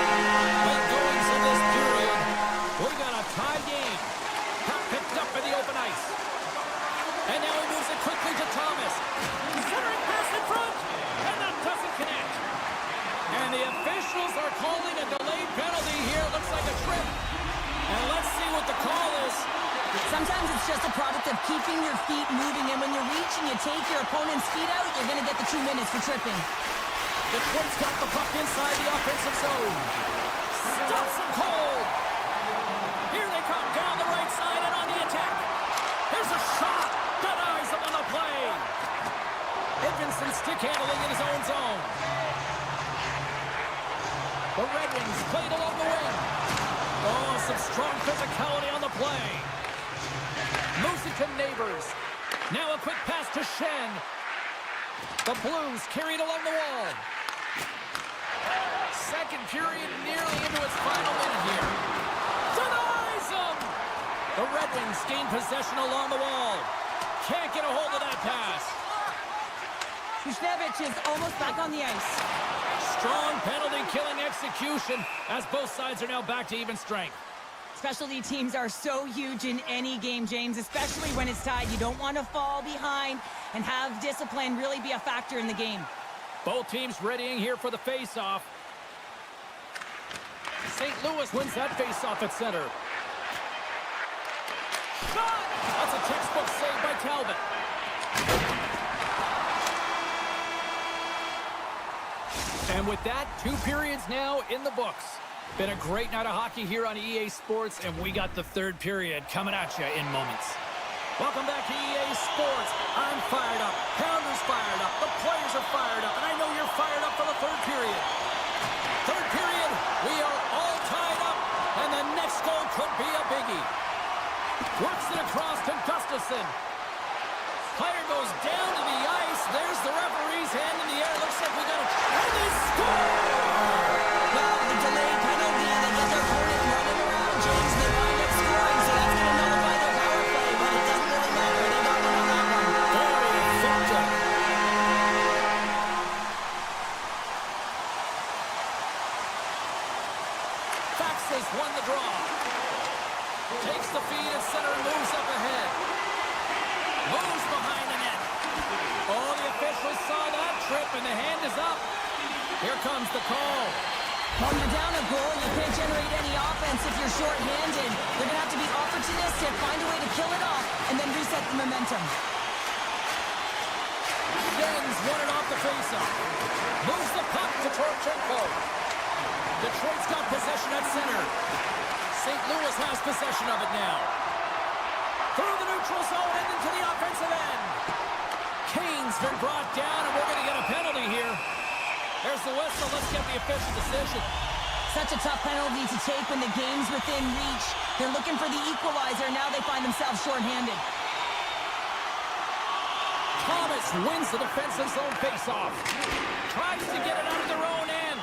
Late goings in this period. We got a tie game. Puck picked up in the open ice. And now he moves it quickly to Thomas. Centering pass in front. And that doesn't connect. And the officials are calling a delayed penalty here. Looks like a trip. And let's see what the call is. Sometimes it's just a product of keeping your feet moving, and when you reach and you take your opponent's feet out, you're going to get the 2 minutes for tripping. Detroit's got the puck inside the offensive zone. Stops him cold. Here they come down the right side and on the attack. Here's a shot. Denies him on the play. Edmondson stick handling in his own zone. The Red Wings played along the wing. Oh, some strong physicality on the play. Moves it to Neighbors. Now a quick pass to Shen. The Blues carried along the wall. Second period nearly into its final minute here. Denies him! The Red Wings gain possession along the wall. Can't get a hold of that pass. Kuznevich is almost back on the ice. Strong penalty-killing execution as both sides are now back to even strength. Specialty teams are so huge in any game, James, especially when it's tied. You don't want to fall behind and have discipline really be a factor in the game. Both teams readying here for the face-off. St. Louis wins that face-off at center. Shot! That's a textbook save by Talbot. And with that, 2 periods now in the books. Been a great night of hockey here on EA Sports, and we got the 3rd period coming at you in moments. Welcome back to EA Sports. I'm fired up. Pounder's fired up. The players are fired up, and I know you're fired up for the 3rd period. 3rd period, we are all tied up, and the next goal could be a biggie. Works it across to Gustafsson. Player goes down to the ice. There's the referee's hand in the air. Looks like we got it. And they score! Well, the delayed penalty, they get their opponent running around, James. They wind up scoring, so that's going to nullify their power play, but it doesn't really matter. They got one on that one. Very effective. Fax has won the draw. Takes the feed at center and moves up ahead. Moves behind the net. Oh, the officials saw that trip, and the hand is up. Here comes the call. When you're down a goal, you can't generate any offense if you're short-handed. They're going to have to be opportunistic, find a way to kill it off, and then reset the momentum. Jens won it off the faceoff. Moves the puck to Torchenko. Detroit's got possession at center. St. Louis has possession of it now. Through the neutral zone and into the offensive end. Kane's been brought down, and we're going to get a penalty here. There's the whistle. Let's get the official decision. Such a tough penalty to take when the game's within reach. They're looking for the equalizer. Now they find themselves shorthanded. Thomas wins the defensive zone faceoff. Tries to get it out of their own end.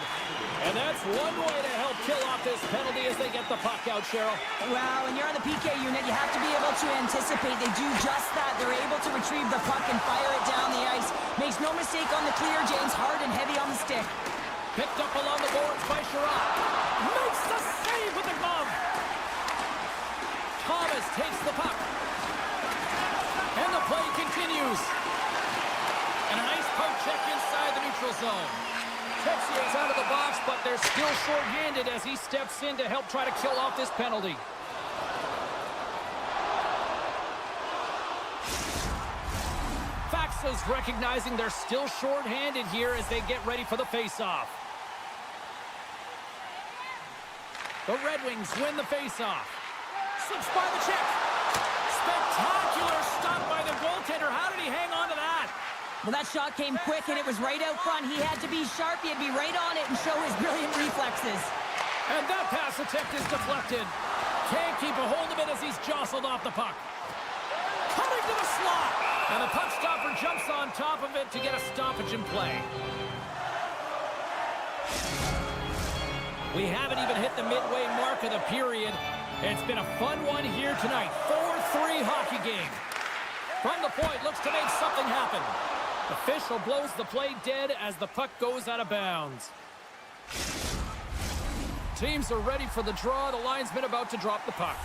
And that's one way to help kill off this penalty as they get the puck out, Cheryl. Well, when you're on the PK unit, you have to be able to anticipate. They do just that. They're able to retrieve the puck and fire it down the ice. Makes no mistake on the clear, James. Hard and heavy on the stick. Picked up along the boards by Sherratt. Makes the save with the glove. Thomas takes the puck. And the play continues. And a nice poke check inside the neutral zone. Texier's out of the box, but they're still short-handed as he steps in to help try to kill off this penalty. Faxa's recognizing they're still short-handed here as they get ready for the face-off. The Red Wings win the face-off. Slips by the check. Spectacular stop by the goaltender. How did he hang on to that? Well, that shot came quick, and it was right out front. He had to be sharp. He had to be right on it and show his brilliant reflexes. And that pass attempt is deflected. Can't keep a hold of it as he's jostled off the puck. Coming to the slot. And the puck stopper jumps on top of it to get a stoppage in play. We haven't even hit the midway mark of the period. It's been a fun one here tonight. 4-3 hockey game. From the point, looks to make something happen. Official blows the play dead as the puck goes out of bounds. Teams are ready for the draw. The linesman about to drop the puck.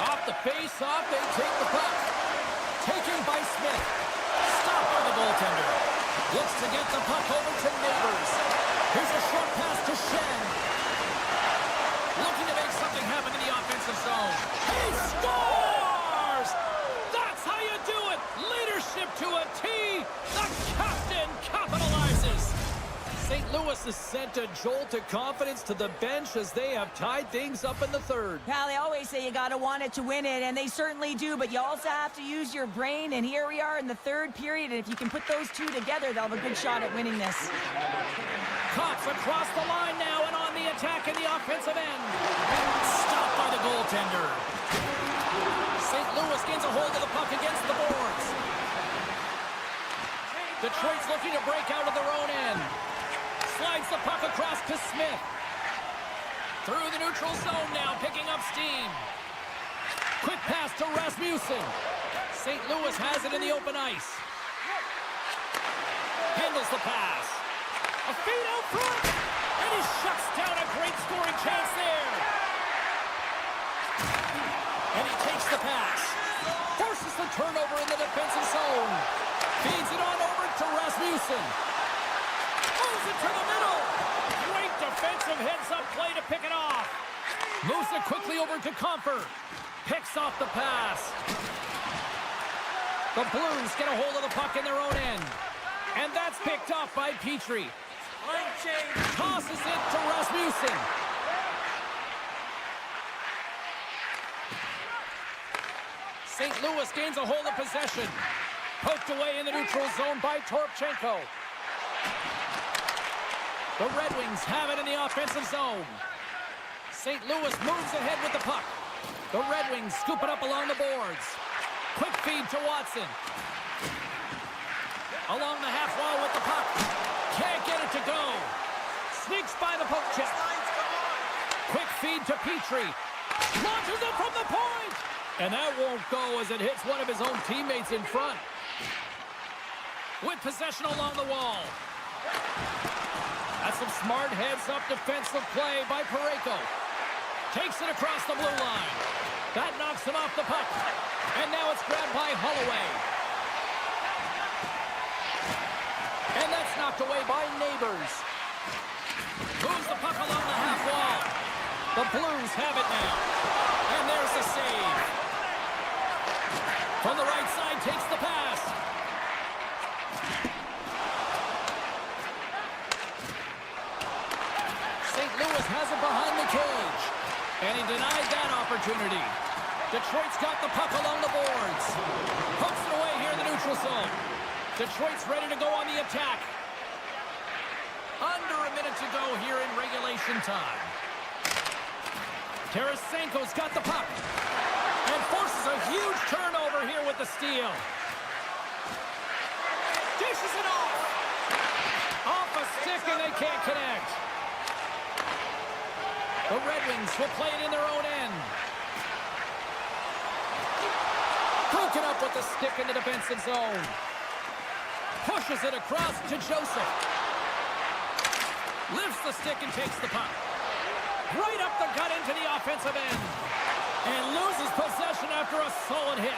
Off the face-off, they take the puck. Taken by Smith. Stopped by the goaltender. Looks to get the puck over to Neighbors. Here's a short pass to Shen. Looking to make something happen in the offensive zone. He scores! That's how you do it! Leadership to a T! The captain capitalizes! St. Louis has sent a jolt of confidence to the bench as they have tied things up in the 3rd. Pal, they always say you got to want it to win it, and they certainly do, but you also have to use your brain, and here we are in the 3rd period, and if you can put those two together, they'll have a good shot at winning this. Cox across the line now and on the attack in the offensive end. Stopped by the goaltender. St. Louis gains a hold of the puck against the boards. Detroit's looking to break out of their own end. Slides the puck across to Smith. Through the neutral zone now, picking up steam. Quick pass to Rasmussen. St. Louis has it in the open ice. And handles the pass. A feed out front. And he shuts down a great scoring chance there. And he takes the pass. Forces the turnover in the defensive zone. Feeds it on over to Rasmussen. Moves it to the middle. Great defensive heads-up play to pick it off. Moves it quickly over to Comfer. Picks off the pass. The Blues get a hold of the puck in their own end. And that's picked off by Petrie. Tosses it to Rasmussen. St. Louis gains a hold of possession. Poked away in the neutral zone by Torpchenko. The Red Wings have it in the offensive zone. St. Louis moves ahead with the puck. The Red Wings scoop it up along the boards. Quick feed to Watson. Along the half wall with the puck. Can't get it to go. Sneaks by the poke check. Quick feed to Petrie. Launches it from the point. And that won't go as it hits one of his own teammates in front. With possession along the wall. That's some smart heads-up defensive play by Parayko. Takes it across the blue line. That knocks him off the puck. And now it's grabbed by Holloway. And that's knocked away by Neighbors. Moves the puck along the half wall. The Blues have it now. And there's the save. From the right side, takes the pass. St. Louis has it behind the cage. And he denied that opportunity. Detroit's got the puck along the boards. Hooks it away here in the neutral zone. Detroit's ready to go on the attack. Under a minute to go here in regulation time. Tarasenko's got the puck. And forces a huge turnover here with the steal. Dishes it off. Off a stick and they can't connect. The Red Wings will play it in their own end. Broken up with the stick in the defensive zone. Pushes it across to Joseph. Lifts the stick and takes the puck. Right up the gut into the offensive end. And loses possession after a solid hit.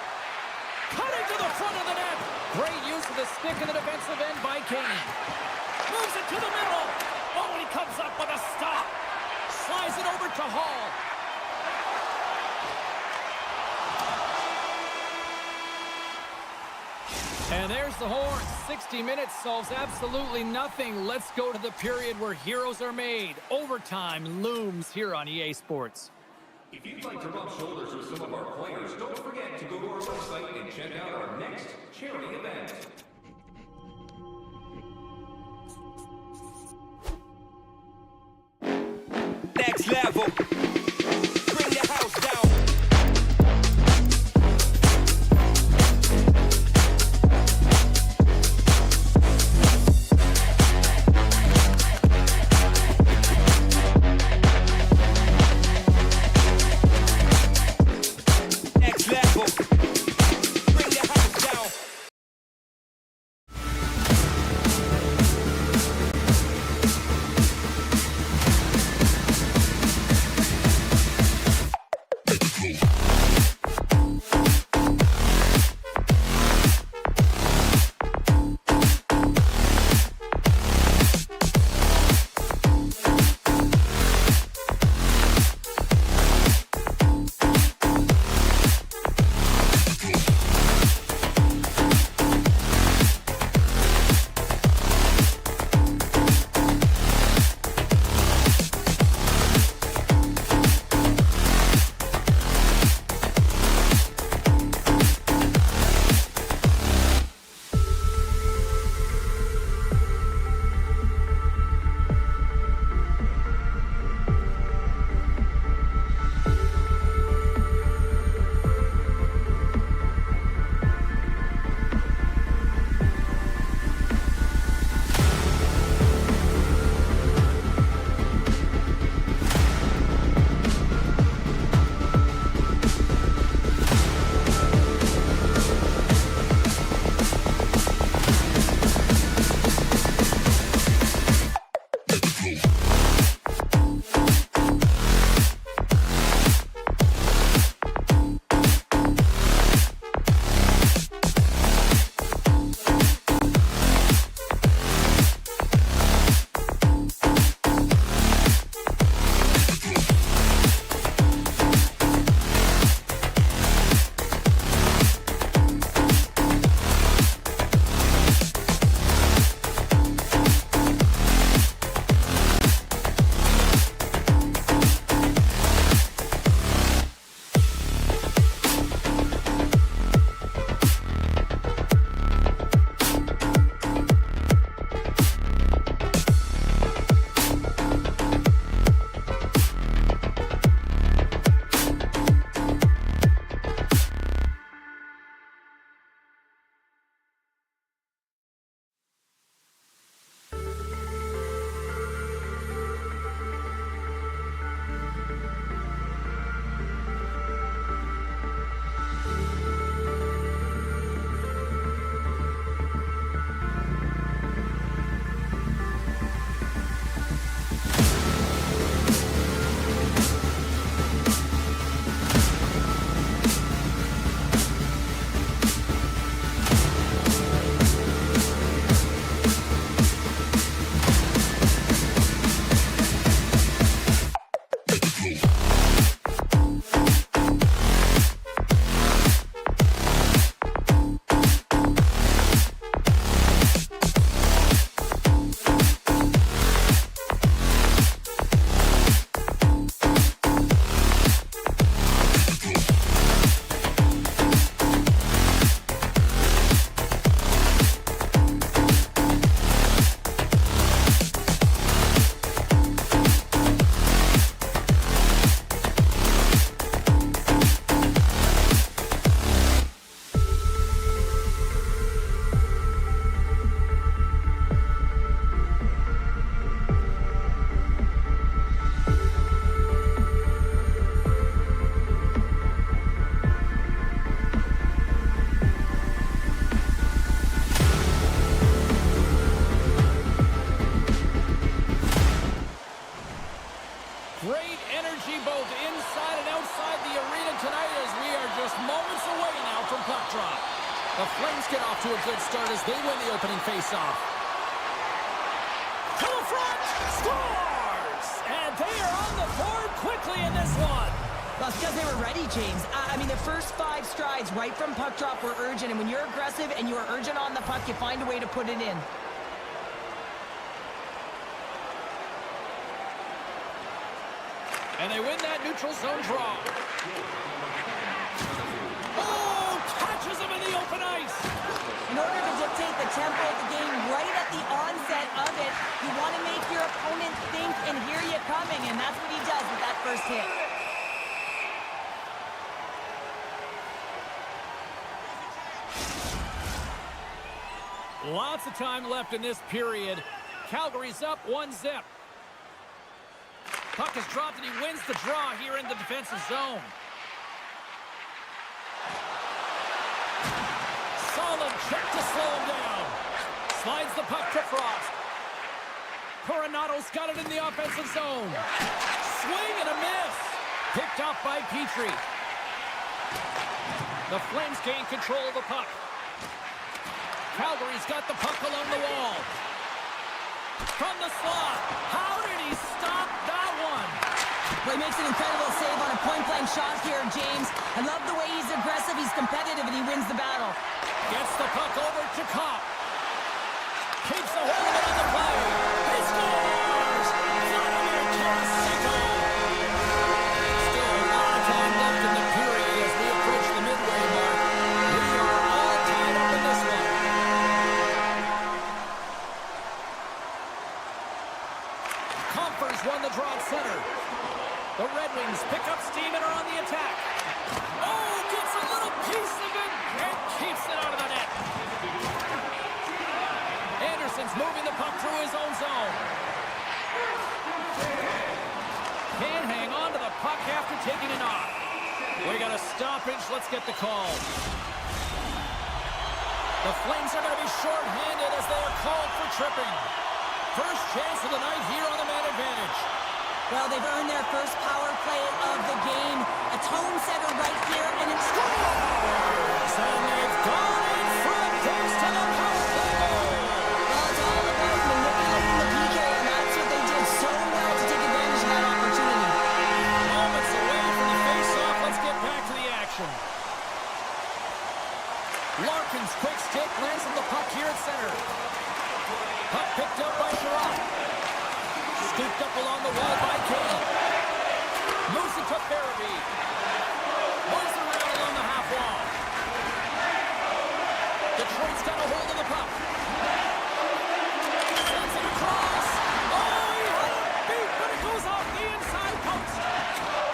Cutting to the front of the net. Great use of the stick in the defensive end by Kane. Moves it to the middle. Oh, and he comes up with a stop. Slides it over to Hall. And there's the horn. 60 minutes solves absolutely nothing. Let's go to the period where heroes are made. Overtime looms here on EA Sports. If you'd like to rub shoulders with some of our players, don't forget to go to our website and check out our next charity event. Next level. Bring the house down. Next level. Bring the house down. Great energy both inside and outside the arena tonight as we are just moments away now from puck drop. The Flames get off to a good start as they win the opening faceoff. To the front, scores! And they are on the board quickly in this one. Well, it's because they were ready, James. I mean, the first 5 strides right from puck drop were urgent, and when you're aggressive and you are urgent on the puck, you find a way to put it in. And they win that neutral zone draw. Oh, catches him in the open ice. In order to dictate the tempo of the game right at the onset of it, you want to make your opponent think and hear you coming, and that's what he does with that first hit. Lots of time left in this period. Calgary's up 1-0. Puck is dropped and he wins the draw here in the defensive zone. Solid check to slow him down. Slides the puck to Frost. Coronato's got it in the offensive zone. Swing and a miss. Picked off by Petrie. The Flames gain control of the puck. Calgary's got the puck along the wall. From the slot. How did he stop that one? Well, he makes an incredible save on a point-blank shot here, James. I love the way he's aggressive, he's competitive, and he wins the battle. Gets the puck over to Kopp. Keeps a hold of it on the play. He scores! Vladimir Tarasenko! Still a lot of time left in the period as we approach the midway mark. We are all tied up in this one. Compher's won the draw at center. The Red Wings pick up steam and are on the attack. Oh, gets a little piece of it and keeps it out of the net. Anderson's moving the puck through his own zone. Can't hang on to the puck after taking it off. We got a stoppage. Let's get the call. The Flames are going to be short-handed as they are called for tripping. First chance of the night here on the man advantage. Well, they've earned their first power play of the game. A tone setter right here, and it's scores! And they've gone in front thanks to the power play goal. Well, it's all about manipulating the PK, and that's what they did so well to take advantage of that opportunity. Moments away from the face-off. Let's get back to the action. Larkin's quick stick lands on the puck here at center. Puck picked up by Sherrod. Scooped up along the wall by Kane. Moves it to Farabee. Moves it around along the half wall. Detroit's got a hold of the puck. Sends it across. Oh, he had it beat, but it goes off the inside post.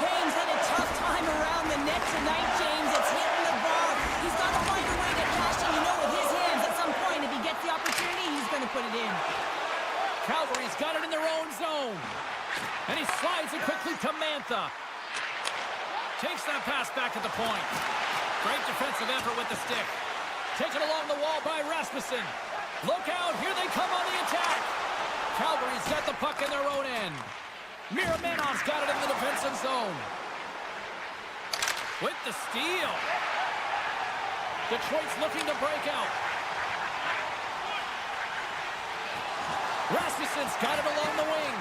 Kane's had a tough time around the net tonight, James. It's hitting the bar. He's got to find a way to cash in, with his hands at some point. If he gets the opportunity, he's going to put it in. Calgary's got it in their own zone. And he slides it quickly to Mantha. Takes that pass back at the point. Great defensive effort with the stick. Taken along the wall by Rasmussen. Look out, here they come on the attack. Calgary's got the puck in their own end. Miramenov's got it in the defensive zone. With the steal. Detroit's looking to break out. Rasmussen's got it along the wing.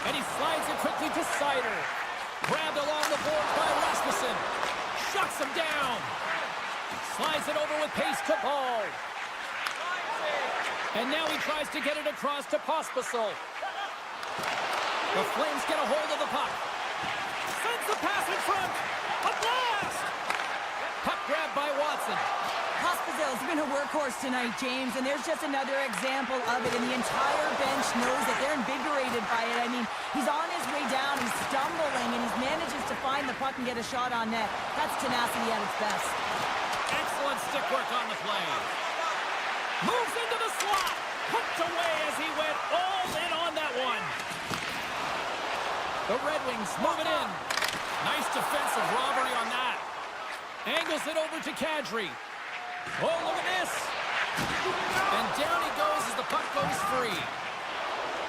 And he slides it quickly to Sider. Grabbed along the board by Rasmussen. Shuts him down. Slides it over with pace to Paul. And now he tries to get it across to Pospisil. The Flames get a hold of the puck. Sends the pass in front. A blast! Puck grabbed by Watson. Pospisil's been a workhorse tonight, James, and there's just another example of it, and the entire bench knows that they're invigorated by it. I mean, he's on his way down, he's stumbling, and he manages to find the puck and get a shot on net. That's tenacity at its best. Excellent stick work on the play. Moves into the slot. Hooked away as he went all in on that one. The Red Wings moving in. Nice defensive robbery on that. Angles it over to Kadri. Oh, look at this. And down he goes as the puck goes free.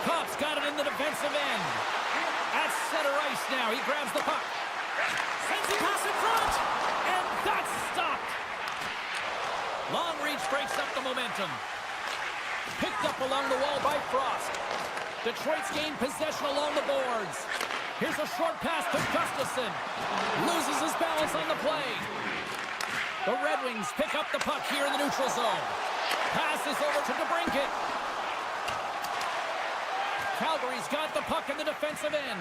Kopp's got it in the defensive end. At center ice now. He grabs the puck. Sends a pass in front. And that's stopped. Long reach breaks up the momentum. Picked up along the wall by Frost. Detroit's gained possession along the boards. Here's a short pass to Gustafsson. Loses his balance on the play. The Red Wings pick up the puck here in the neutral zone. Passes over to DeBrincat. Calgary's got the puck in the defensive end.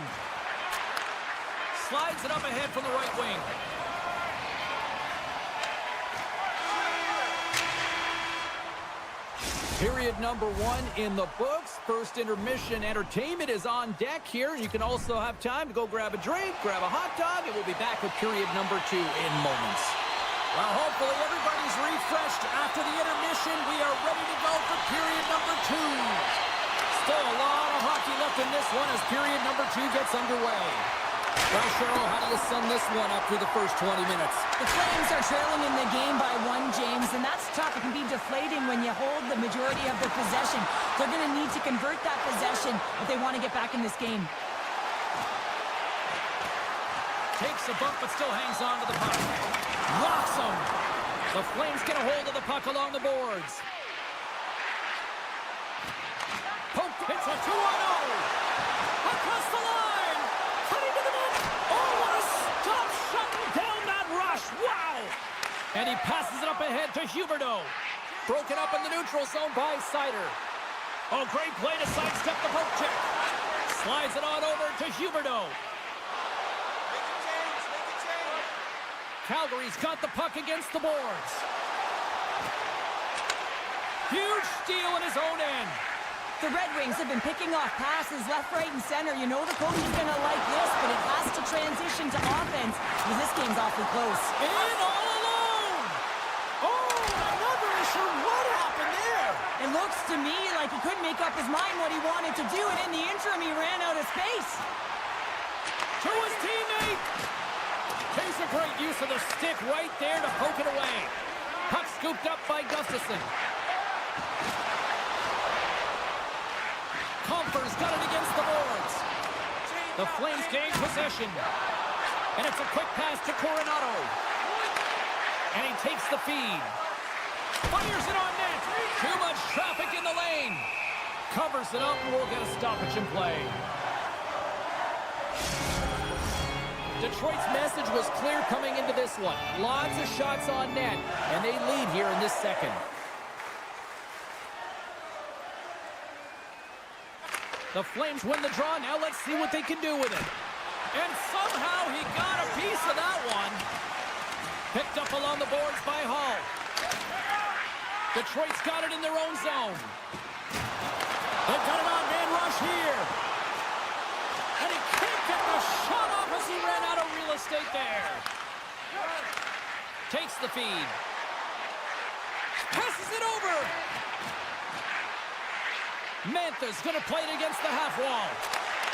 Slides it up ahead from the right wing. Period number 1 in the books. First intermission entertainment is on deck here. You can also have time to go grab a drink, grab a hot dog, and we'll be back with period number 2 in moments. Well, hopefully everybody's refreshed after the intermission. We are ready to go for period number 2. Still a lot of hockey left in this one as period number 2 gets underway. Well, Cheryl, how do you sum this one up through the first 20 minutes? The Flames are trailing in the game by 1, James, and that's tough. It can be deflating when you hold the majority of the possession. They're going to need to convert that possession if they want to get back in this game. Takes a bump, but still hangs on to the puck. Locks him. The Flames get a hold of the puck along the boards. Poke hits a 2-on-0. Across the line. Cutting to the net. Oh, what a stop shutting down that rush. Wow. And he passes it up ahead to Huberdeau. Broken up in the neutral zone by Sider. Oh, great play to sidestep the poke check. Slides it on over to Huberdeau. Calgary's got the puck against the boards. Huge steal in his own end. The Red Wings have been picking off passes left, right, and center. You know the coach is going to like this, but it has to transition to offense because this game's awfully close. In all alone! Oh, I'm not very sure what happened there. It looks to me like he couldn't make up his mind what he wanted to do, and in the interim, he ran out of space. To his teammate! Takes a great use of the stick right there to poke it away. Puck scooped up by Gustafsson. Comfer's got it against the boards. The Flames gain possession. And it's a quick pass to Coronado. And he takes the feed. Fires it on net. Too much traffic in the lane. Covers it up and we'll get a stoppage in play. Detroit's message was clear coming into this one. Lots of shots on net, and they lead here in this second. The Flames win the draw. Now let's see what they can do with it. And somehow he got a piece of that one. Picked up along the boards by Hall. Detroit's got it in their own zone. They've got it on man rush here. And he can't get the shot off as he ran out of real estate there. Takes the feed. Passes it over. Mantha's going to play it against the half wall.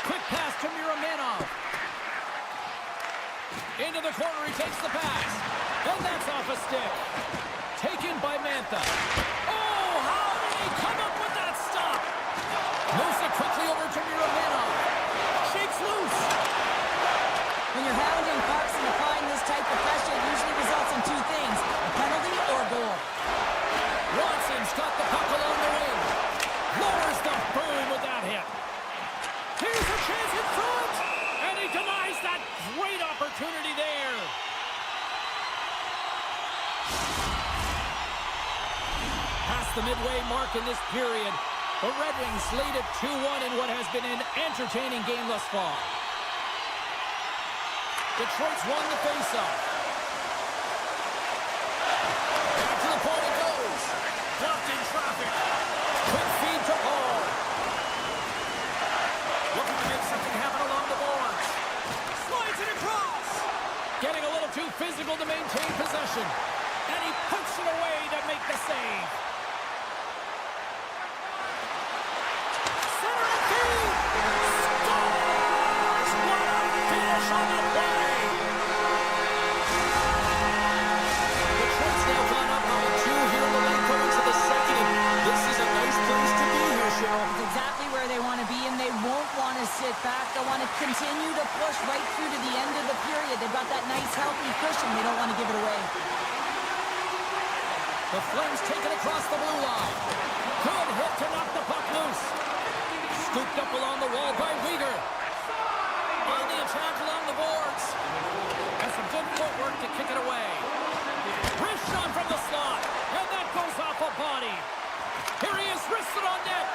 Quick pass to Miromanov. Into the corner, he takes the pass. And that's off a stick. Taken by Mantha. Oh, how did he come up with that stop? Moves it quickly over to Miromanov. Shakes loose. When you're hounding pucks and applying this type of pressure, it usually results in 2 things, a penalty or a goal. Watson's got the puck along the wing. Lowers the boom with that hit. Here's a chance in front. And he denies that great opportunity there. Past the midway mark in this period, the Red Wings lead at 2-1 in what has been an entertaining game thus far. Detroit's won the faceoff. Back to the point it goes. Blocked in traffic. Quick feed to Hall. Looking to make something happen along the boards. Slides it across. Getting a little too physical to maintain possession. And he puts it away to make the save. Center and feed. Scores! What a finish on the play. Detroit's now gone up by 2 here in the late going to the second. This is a nice place to be here, Cheryl. It's exactly where they want to be, and they won't want to sit back. They want to continue to excited. They've got that nice, healthy cushion. They don't want to give it away. The Flames take it across the blue line. Good hit to knock the puck loose. Scooped up along the wall by Weegar. On the attack along the boards. Has some good footwork to kick it away. Wrist shot from the slot. And that goes off a body. Here he is, wristed on net.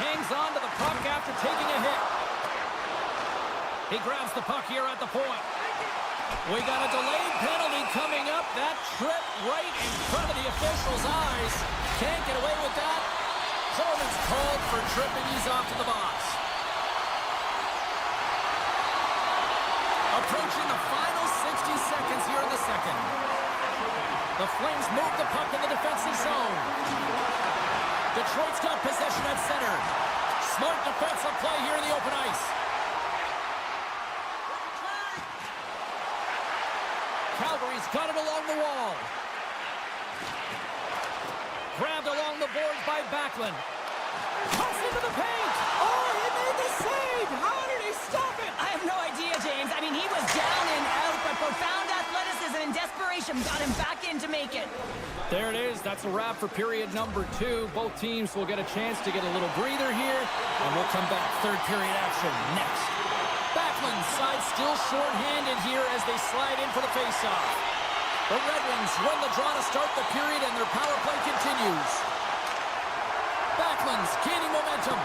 Hangs on to the puck after taking a hit. He grabs the puck here at the point. We got a delayed penalty coming up. That trip right in front of the official's eyes. Can't get away with that. Coleman's called for tripping. He's off to the box. Approaching the final 60 seconds here in the second. The Flames move the puck in the defensive zone. Detroit's got possession at center. Smart defensive play here in the open ice. Calgary's got it along the wall. Grabbed along the boards by Backlund. Cuts into the paint. Oh, he made the save. How did he stop it? I have no idea, James. I mean, he was down and out, but profound athleticism and desperation got him back in to make it. There it is. That's a wrap for period number 2. Both teams will get a chance to get a little breather here, and we'll come back. Third period action next. Backlund side still short-handed here as they slide in for the face-off. The Red Wings win the draw to start the period, and their power play continues. Backlund's gaining momentum.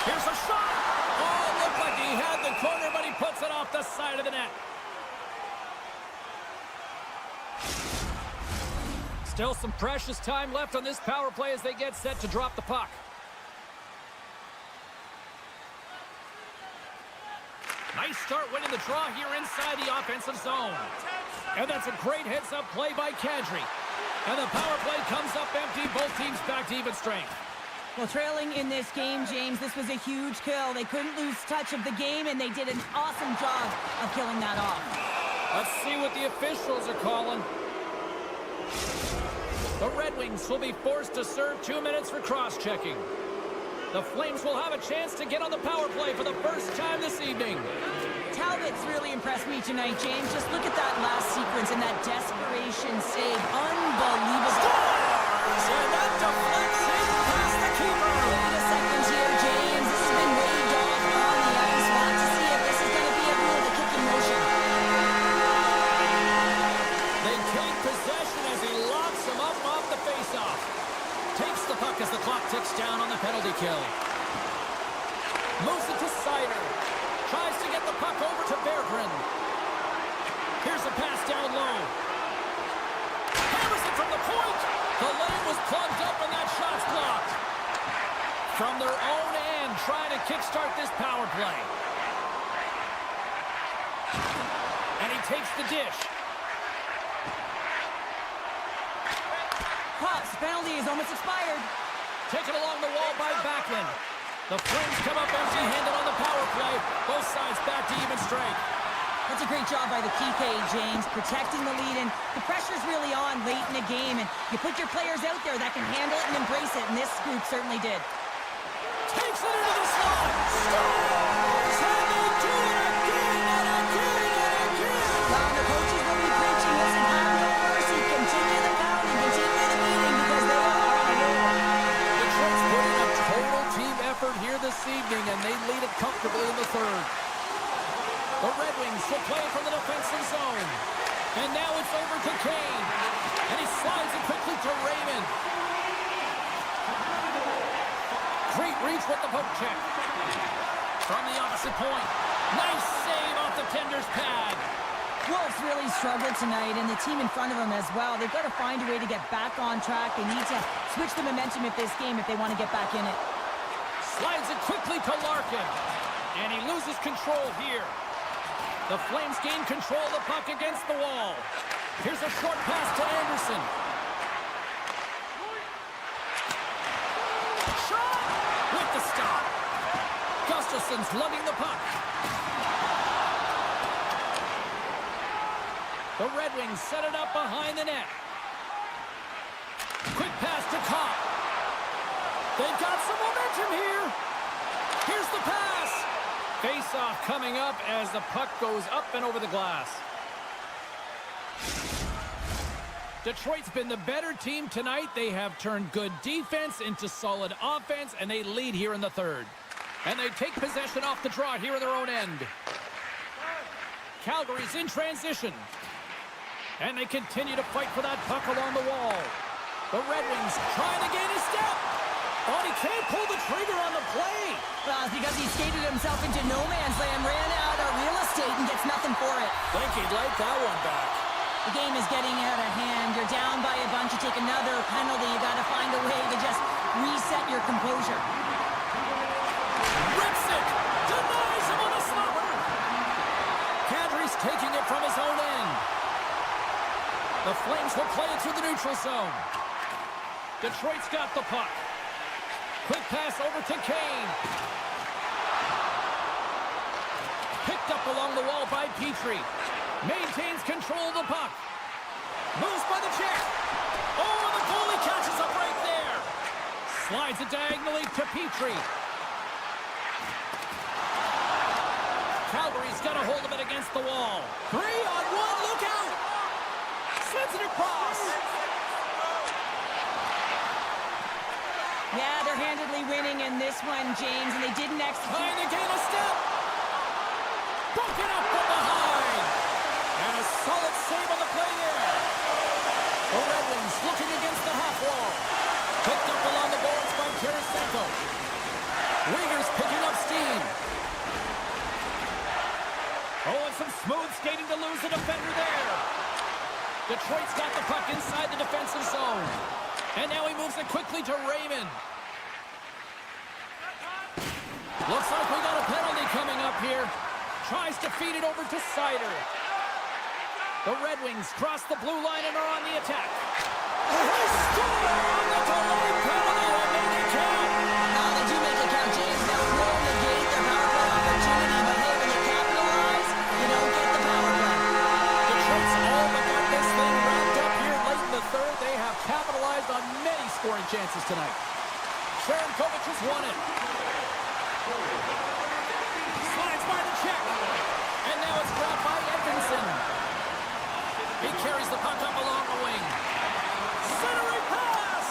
Here's a shot. Oh, it looked like he had the corner, but he puts it off the side of the net. Still some precious time left on this power play as they get set to drop the puck. Nice start winning the draw here inside the offensive zone. And that's a great heads-up play by Kadri. And the power play comes up empty. Both teams back to even strength. Well, trailing in this game, James, this was a huge kill. They couldn't lose touch of the game, and they did an awesome job of killing that off. Let's see what the officials are calling. The Red Wings will be forced to serve 2 minutes for cross-checking. The Flames will have a chance to get on the power play for the first time this evening. Talbot's really impressed me tonight, James. Just look at that last sequence and that desperation save. Unbelievable. And that deflects in past the keeper. Wait a second here, James. This has been waved off on the ice. Want to see if this is going to be a rule of the kicking motion. They take possession as he locks him up off the faceoff. Takes the puck as the clock ticks down on the penalty kill. Moves it to Sider. Tries to get the puck over to Berggren. Here's a pass down low. Hammers it from the point. The lane was plugged up and that shot's blocked. From their own end, trying to kickstart this power play. And he takes the dish. Pops, penalty is almost expired. Taken along the wall by Backlund. The Flames come up empty-handed on the power play. Both sides back to even strength. That's a great job by the PK, James, protecting the lead. And the pressure's really on late in the game. And you put your players out there that can handle it and embrace it. And this group certainly did. Takes it into the slot. Scores! And they do it again and again and again. Well, the coaches will be preaching this and have no mercy. Continue the pounding, continue the beating because they are on a roll. Detroit's putting a total team effort here this evening, and they lead it comfortably in the third. The Red Wings will play from the defensive zone. And now it's over to Kane. And he slides it quickly to Raymond. Great reach with the poke check. From the opposite point. Nice save off the tender's pad. Wolves really struggled tonight, and the team in front of them as well. They've got to find a way to get back on track. They need to switch the momentum of this game if they want to get back in it. Slides it quickly to Larkin. And he loses control here. The Flames gain control of the puck against the wall. Here's a short pass to Anderson. Shot! With the stop. Gustafson's lugging the puck. The Red Wings set it up behind the net. Quick pass to Kopp. They've got some momentum here. Here's the pass. Face-off coming up as the puck goes up and over the glass. Detroit's been the better team tonight. They have turned good defense into solid offense, and they lead here in the third. And they take possession off the draw here in their own end. Calgary's in transition. And they continue to fight for that puck along the wall. The Red Wings trying to gain a step. Oh, he can't pull the trigger on the play. Well, it's because he skated himself into no man's land, ran out of real estate, and gets nothing for it. Think he'd like that one back. The game is getting out of hand. You're down by a bunch. You take another penalty. You got to find a way to just reset your composure. Rips it. Denies him on a slumber. Kadri's taking it from his own end. The Flames will play it through the neutral zone. Detroit's got the puck. Quick pass over to Kane. Picked up along the wall by Petrie. Maintains control of the puck. Moves by the check. Oh, the goalie catches up right there. Slides it diagonally to Petrie. Calgary's got a hold of it against the wall. 3-on-1, look out. Sends it across. Yeah, they're handedly winning in this one, James, and they didn't execute. Trying to gain a step. Broken up from behind. And a solid save on the play there. The Red Wings looking against the half wall. Picked up along the boards by Tarasenko. Wingers picking up steam. Oh, and some smooth skating to lose the defender there. Detroit's got the puck inside the defensive zone. And now he moves it quickly to Raymond. Looks like we got a penalty coming up here. Tries to feed it over to Sider. The Red Wings cross the blue line and are on the attack. They score on the delayed penalty and make it count. Now they do make it count, James. They'll roll the gate, their power play opportunity, but hey, when you capitalize, you don't get the power play. Detroit's all but got this thing wrapped up here late in the third. They have capitalized on many scoring chances tonight. Sharankovic has won it. Slides by the check. And now it's grabbed by Edmondson. He carries the puck up along the wing. Centering pass!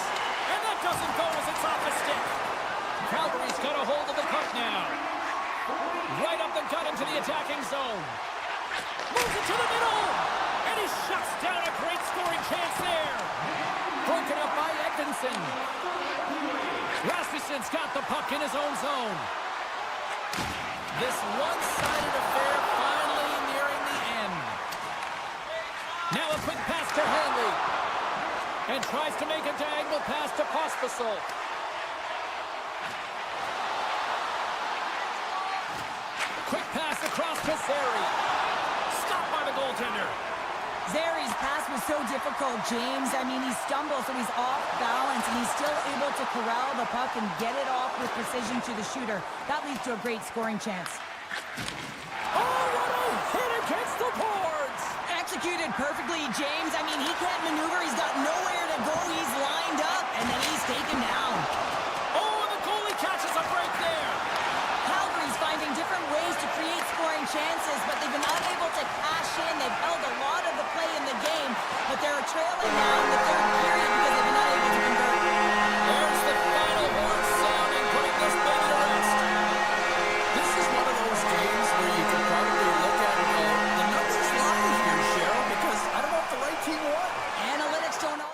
And that doesn't go as it's off the stick. Calgary's got a hold of the puck now. Right up the gut into the attacking zone. Moves it to the middle. And he shuts down a great scoring chance there. Broken up by Edmondson. Rasmussen's got the puck in his own zone. This one-sided affair finally nearing the end. Now a quick pass to Hanley. And tries to make a diagonal pass to Pospisil. Quick pass across to Zary. Stopped by the goaltender. Zary's pass was so difficult, James. I mean, he stumbles, so he's off balance, and he's still able to corral the puck and get it off with precision to the shooter. That leads to a great scoring chance. Oh, what a hit against the boards! Executed perfectly, James. I mean, he can't maneuver. He's got nowhere to go. He's lined up, and then he's taken down. Oh, and the goalie catches a break there. Calgary's finding different ways to create scoring chances, but they've been unable to cash in. They've held a lot of the play in the game, but they're trailing now in the third period because they've been unable to convert. There's the final horn sounding, putting this baby to rest. This is one of those games where you can probably look at and go, the numbers lie here, Cheryl, because I don't know if the right team won. Analytics don't know.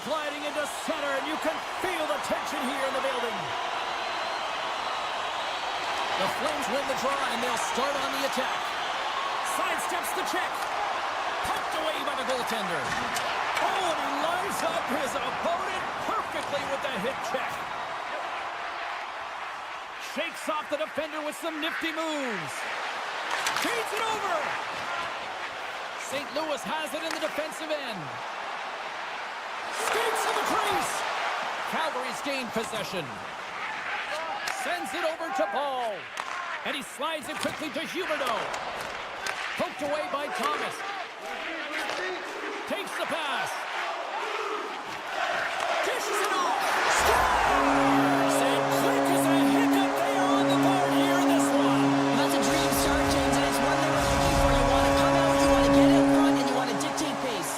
sliding into center, and you can feel the tension here in the building. The Flames win the draw, and they'll start on the attack. Sidesteps the check. Poked away by the goaltender. Oh, and he lines up his opponent perfectly with the hip check. Shakes off the defender with some nifty moves. Feeds it over. St. Louis has it in the defensive end. Skates to the crease. Calgary's gained possession. Sends it over to Paul. And he slides it quickly to Huberdeau. Poked away by Thomas. Takes the pass. Dishes it off. Scores! And quick as a hiccup, they are on the board here in this one. That's a dream start, James, and it's one they were looking for. You want to come out, you want to get in front, and you want to dictate pace.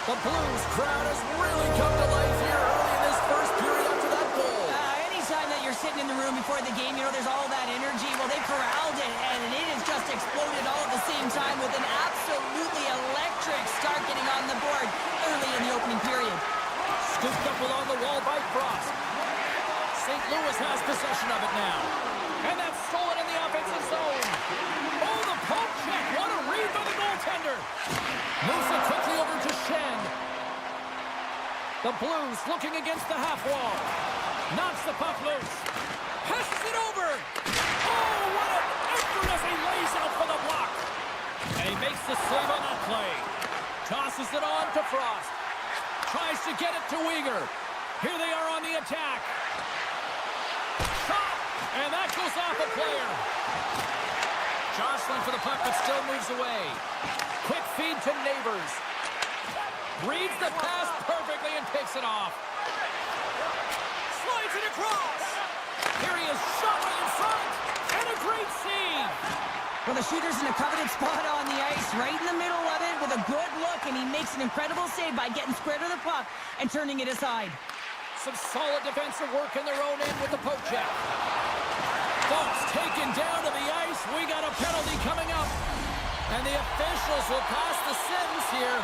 The Blues crowd has really come to life here early in this first period after that goal. Anytime that you're sitting in the room before the game, you know, there's all that energy. Well, they corralled it, and it has just exploded all at the same time with an absolutely electric start getting on the board early in the opening period. Scooped up along the wall by Frost. St. Louis has possession of it now. And that's stolen in the offensive zone. Oh, the poke check. What a read by the goaltender. Moves it quickly over to Shen. The Blues looking against the half wall. Knocks the puck loose. Passes it over. Oh, what an effort as he lays out for the block. And he makes the save on that play. Tosses it on to Frost. Tries to get it to Weegar. Here they are on the attack. Shot! And that goes off a player. Jostling for the puck, but still moves away. Quick feed to Neighbors. Reads the pass perfectly and takes it off. Slides it across. Here he is, shot right in front. And a great save. Well, the shooter's in a coveted spot on the ice, right in the middle of it with a good look, and he makes an incredible save by getting square to the puck and turning it aside. Some solid defensive work in their own end with the poke check. Folks, taken down to the ice. We got a penalty coming up. And the officials will pass the sentence here.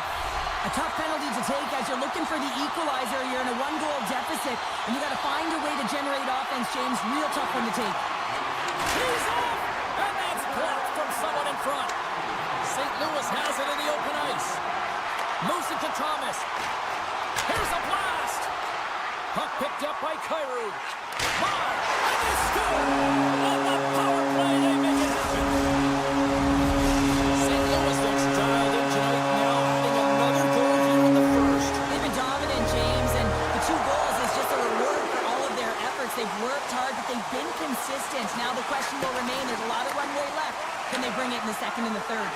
A tough penalty to take as you're looking for the equalizer. You're in a one-goal deficit, and you got to find a way to generate offense, James. Real tough one to take. He's off, and that's blocked from someone in front. St. Louis has it in the open ice. Moves it to Thomas. Here's a blast. Puck picked up by Kyrou. And they score! On the power play, they make it happen. St. Louis looks dialed in tonight, now adding another goal here in the first. They've been dominant, James, and the 2 goals is just a reward for all of their efforts. They've worked hard, but they've been consistent. Now the question will remain, there's a lot of runway left. Can they bring it in the second and the third?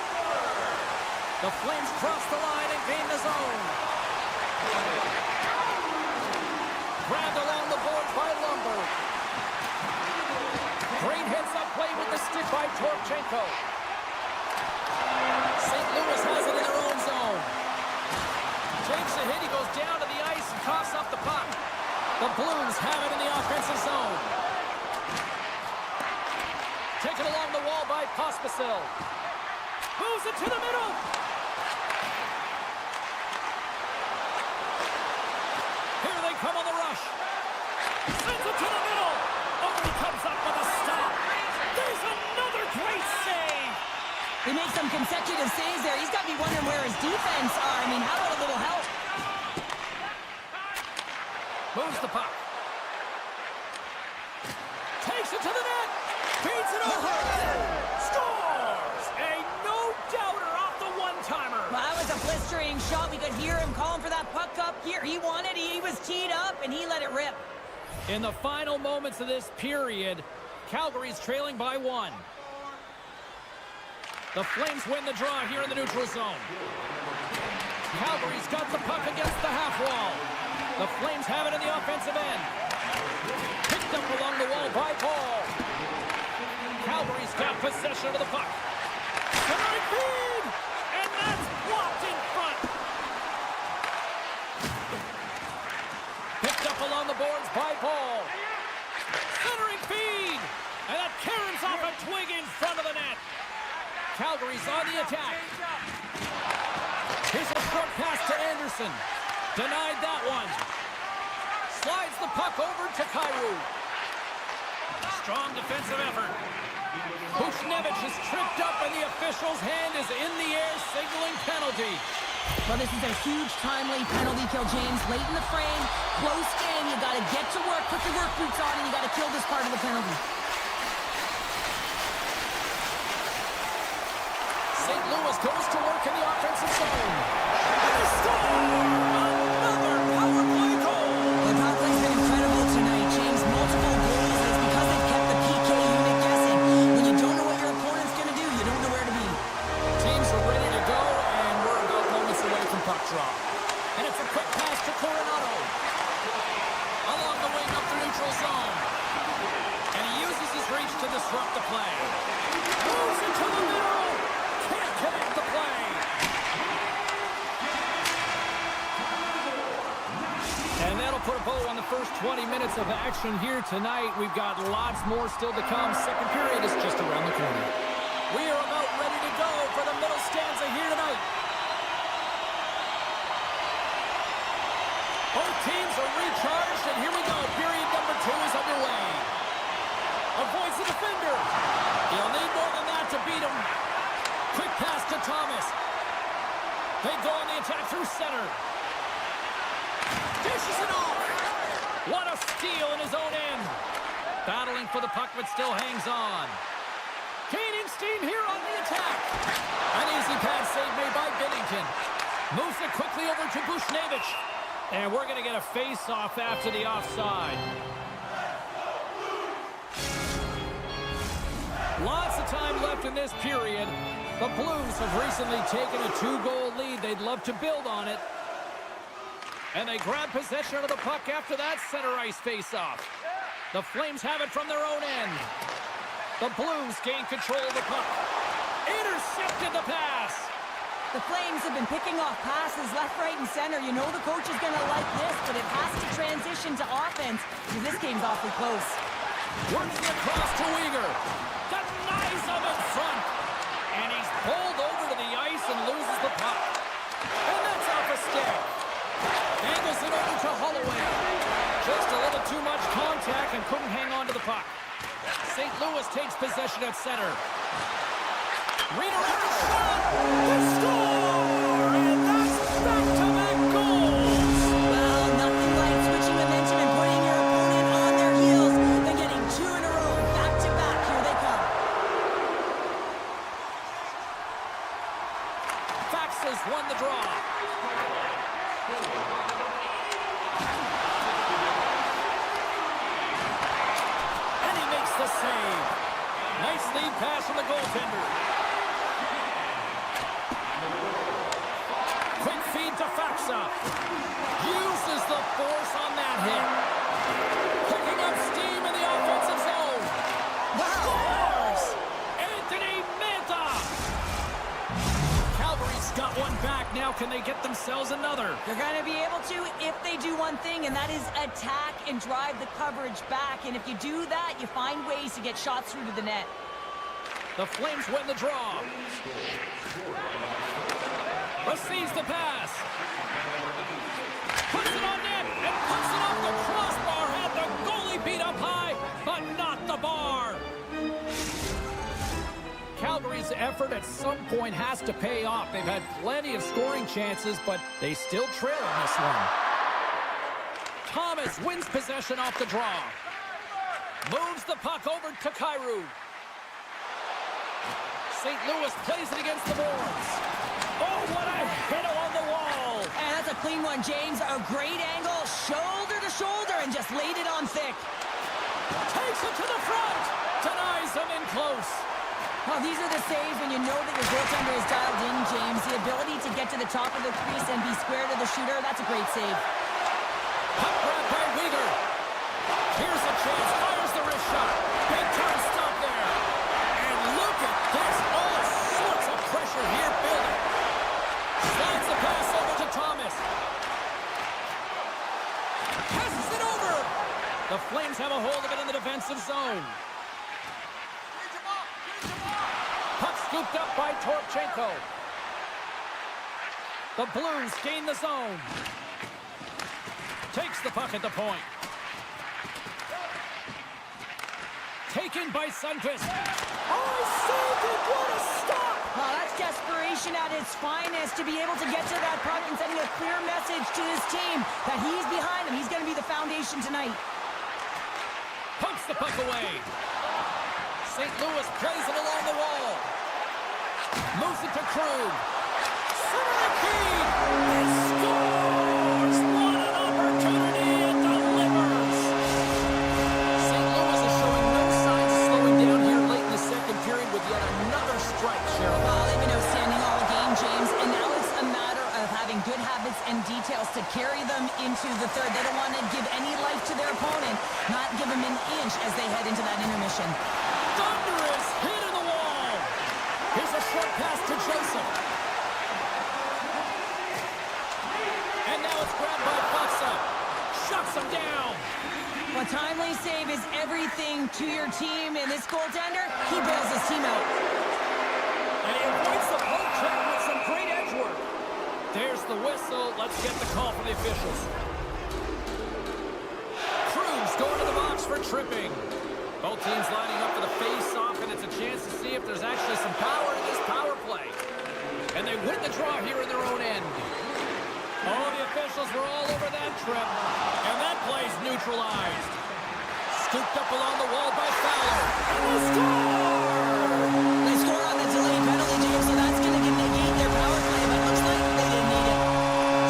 The Flames cross the line and gain the zone. Grabbed along the boards by Lumber. Great heads-up play with the stick by Torchenko. St. Louis has it in their own zone. Takes a hit, he goes down to the ice and coughs up the puck. The Blues have it in the offensive zone. Taken along the wall by Pospisil. Moves it to the middle. Here they come on the rush. Sends it to the middle. Oh, he comes up with a stop. There's another great save. They make some consecutive saves there. He's got to be wondering where his defense are. I mean, how about a little help? Moves the puck. Takes it to the net. Feeds it over. Scores! A no-doubter off the one-timer. Well, that was a blistering shot. We could hear him calling for that puck up here. He wanted it. He was teed up, and he let it rip. In the final moments of this period, Calgary's trailing by 1. The Flames win the draw here in the neutral zone. Calgary's got the puck against the half wall. The Flames have it in the offensive end. Picked up along the wall by Paul. Calgary's got possession of the puck. Centering feed! And that's blocked in front. Picked up along the boards by Paul. Centering feed! And that caroms off a twig in front of the net. Calgary's on the attack. Here's a short pass to Anderson. Denied that one. Slides the puck over to Kyrou. Strong defensive effort. Buchnevich is tripped up and the official's hand is in the air signaling penalty. Well, this is a huge timely penalty kill, James. Late in the frame, close game. You got to get to work, put your work boots on, and you got to kill this part of the penalty. St. Louis goes to work in the offensive zone. And they score! Another power play goal! The power play's been incredible tonight, James. Multiple goals. It's because they've kept the PK unit guessing. When you don't know what your opponent's going to do, you don't know where to be. Teams are ready to go, and we're about moments away from puck drop. And it's a quick pass to Coronado. Along the wing up the neutral zone. And he uses his reach to disrupt the play. Moves into the middle. Can't connect the play. And that'll put a bow on the first 20 minutes of action here tonight. We've got lots more still to come. Second period is just around the corner. We are about ready to go for the middle stanza here tonight. Both teams are recharged, and here we go. Period number 2 is underway. Avoids the defender. He'll need more than that to beat him. Quick pass to Thomas. They go on the attack through center. Dishes it off. What a steal in his own end. Battling for the puck, but still hangs on. Gaining steam here on the attack. An easy pad save made by Binnington. Moves it quickly over to Buchnevich. And we're going to get a face-off after the offside. Lots of time left in this period. The Blues have recently taken a 2-goal lead. They'd love to build on it. And they grab possession of the puck after that center ice face-off. The Flames have it from their own end. The Blues gain control of the puck. Intercepted the pass. The Flames have been picking off passes left, right, and center. You know the coach is going to like this, but it has to transition to offense because this game's awfully close. Works it across to Uyghur. Denies him in front. And he's pulled over to the ice and loses the puck. And that's off a stick. Angles it over to Holloway. Just a little too much contact and couldn't hang on to the puck. St. Louis takes possession at center. Redirected shot! They score! And that's back-to-back goals! Well, nothing like switching momentum and putting your opponent on their heels than getting 2 in a row, back-to-back. Here they come. Fax has won the draw. And he makes the save. Nice lead pass from the goaltender. Quick feed to Faxa. Uses the force on that hit. Picking up steam in the offensive zone. Scores! Anthony Mantha! Calgary's got one back. Now can they get themselves another? They're going to be able to if they do one thing, and that is attack and drive the coverage back. And if you do that, you find ways to get shots through to the net. The Flames win the draw. Receives the pass. Puts it on net and puts it off the crossbar. Had the goalie beat up high, but not the bar. Calgary's effort at some point has to pay off. They've had plenty of scoring chances, but they still trail in this one. Thomas wins possession off the draw. Moves the puck over to Kyrou. St. Louis plays it against the boards. Oh, what a hit along the wall. And that's a clean one, James. A great angle, shoulder to shoulder, and just laid it on thick. Takes it to the front. Denies him in close. Well, these are the saves when you know that your goaltender is dialed in, James. The ability to get to the top of the crease and be square to the shooter, that's a great save. Puck grab by Uyghur. Here's a chance. Fires the wrist shot. Big time stop there. And look at this. All sorts of pressure here building. Slides the pass over to Thomas. Passes it over. The Flames have a hold of it in the defensive zone. Puck scooped up by Torchenko. The Blues gain the zone. Takes the puck at the point. Taken by Sundqvist. Oh, saved it! What a stop! Well, that's desperation at its finest to be able to get to that puck and sending a clear message to his team that he's behind him. He's going to be the foundation tonight. Pumps the puck away. St. Louis plays it along the wall. Moves it to Krug. Center the key. He scores! What an opportunity and delivers! St. Louis is showing no signs of slowing down here late in the second period with yet another strike, Cheryl. Well, they've been outstanding all game, James, and now it's a matter of having good habits and details to carry them into the third. They don't want to give any life to their opponent, not give them an inch as they head into that intermission. Thunderous hit in the wall. Here's a short pass to Joseph. And now it's grabbed by Foxa. Shuts him down. A timely save is everything to your team, and this goaltender, he bails his team out. And he avoids the poke check with some great edge work. There's the whistle. Let's get the call from the officials. Cruz going to the box for tripping. Both teams lining up for the face-off, and it's a chance to see if there's actually some power in this power play. And they win the draw here in their own end. Oh, the officials were all over that trip. And that play's neutralized. Scooped up along the wall by Fowler. And they score! They score on the delayed penalty, James, so that's going to negate their power play, but looks like they didn't need it.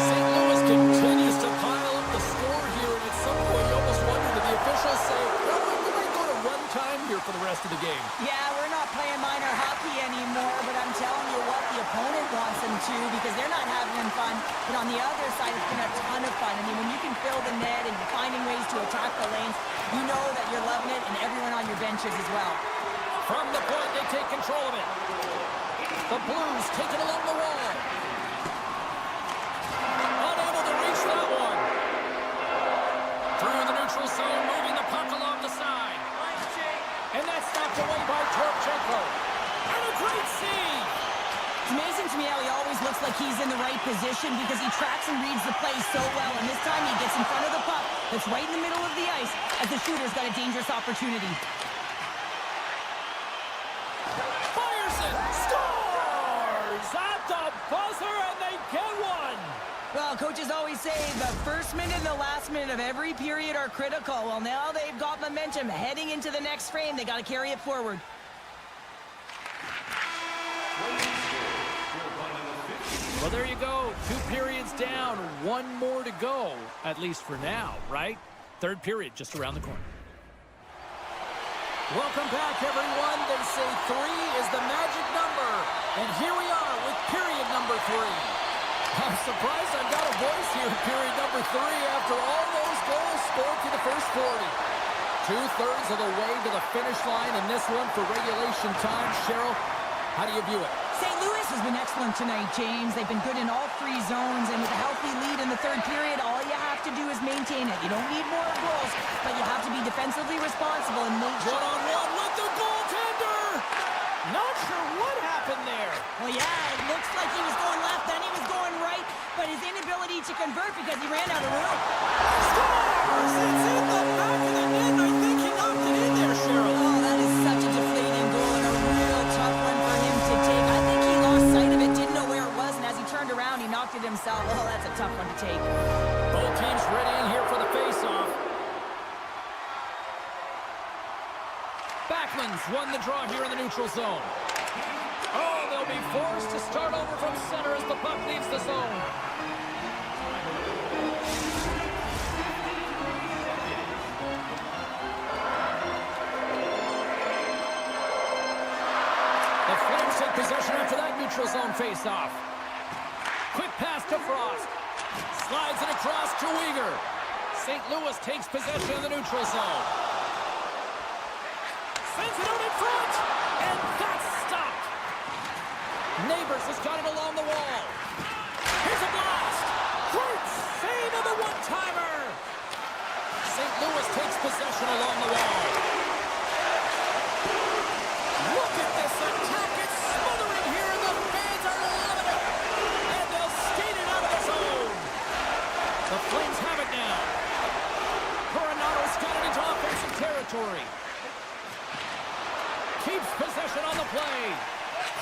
St. Louis continues to pile up the score here, and at some point you almost wonder, did the officials say, well, we might go to run time here for the rest of the game? Yeah, we're not playing minor hockey anymore, but I'm telling you what, the opponent wants them to because they're not having fun. But on the other side, it's been a ton of fun. I mean, when you can fill the net and you're finding ways to attack the lanes, you know that you're loving it, and everyone on your benches as well. From the point, they take control of it. The Blues take it along the wall. Unable to reach that one. Through the neutral zone, moving the puck along the side. And that's knocked away by Torchenko. And a great save. It's amazing to me how he always looks like he's in the right position because he tracks and reads the play so well. And this time he gets in front of the puck that's right in the middle of the ice as the shooter's got a dangerous opportunity. Fires it. Scores at the buzzer, and they get one. Well, coaches always say the first minute and the last minute of every period are critical. Well, now they've got momentum heading into the next frame. They got to carry it forward. Well, there you go. 2 periods down, 1 more to go, at least for now, right? Third period just around the corner. Welcome back, everyone. They say 3 is the magic number. And here we are with period number 3. I'm surprised I've got a voice here in period number 3 after all those goals scored through the first 40. 2/3 of the way to the finish line in this one for regulation time. Cheryl, how do you view it? St. Louis has been excellent tonight, James. They've been good in all 3 zones, and with a healthy lead in the third period, all you have to do is maintain it. You don't need more goals, but you have to be defensively responsible and make sure... One-on-one with the goaltender! Not sure what happened there. Well, yeah, it looks like he was going left, then he was going right, but his inability to convert because he ran out of room. Scores! It's in the back of the net. I think he knocked it in there, Cheryl. Oh, that is such a deflating goal and a real tough one for him to take. I think he lost sight of it, didn't know where it was, and as he turned around, he knocked it himself. Oh, that's a tough one to take. Both teams readying here for the face-off. Backman's won the draw here in the neutral zone. Oh, they'll be forced to start over from center as the puck leaves the zone. The Flames take possession after that neutral zone face-off. Quick pass to Frost. Slides it across to Uyghur. St. Louis takes possession of the neutral zone. Sends it out in front. And that's stopped. Neighbors has got it along the wall. Here's a blast. Great save of the one-timer. St. Louis takes possession along the wall. Look at this attack. It's smothering here, and the fans are loving it. And they'll skate it out of the zone. The Flames have it now. Keeps possession on the play.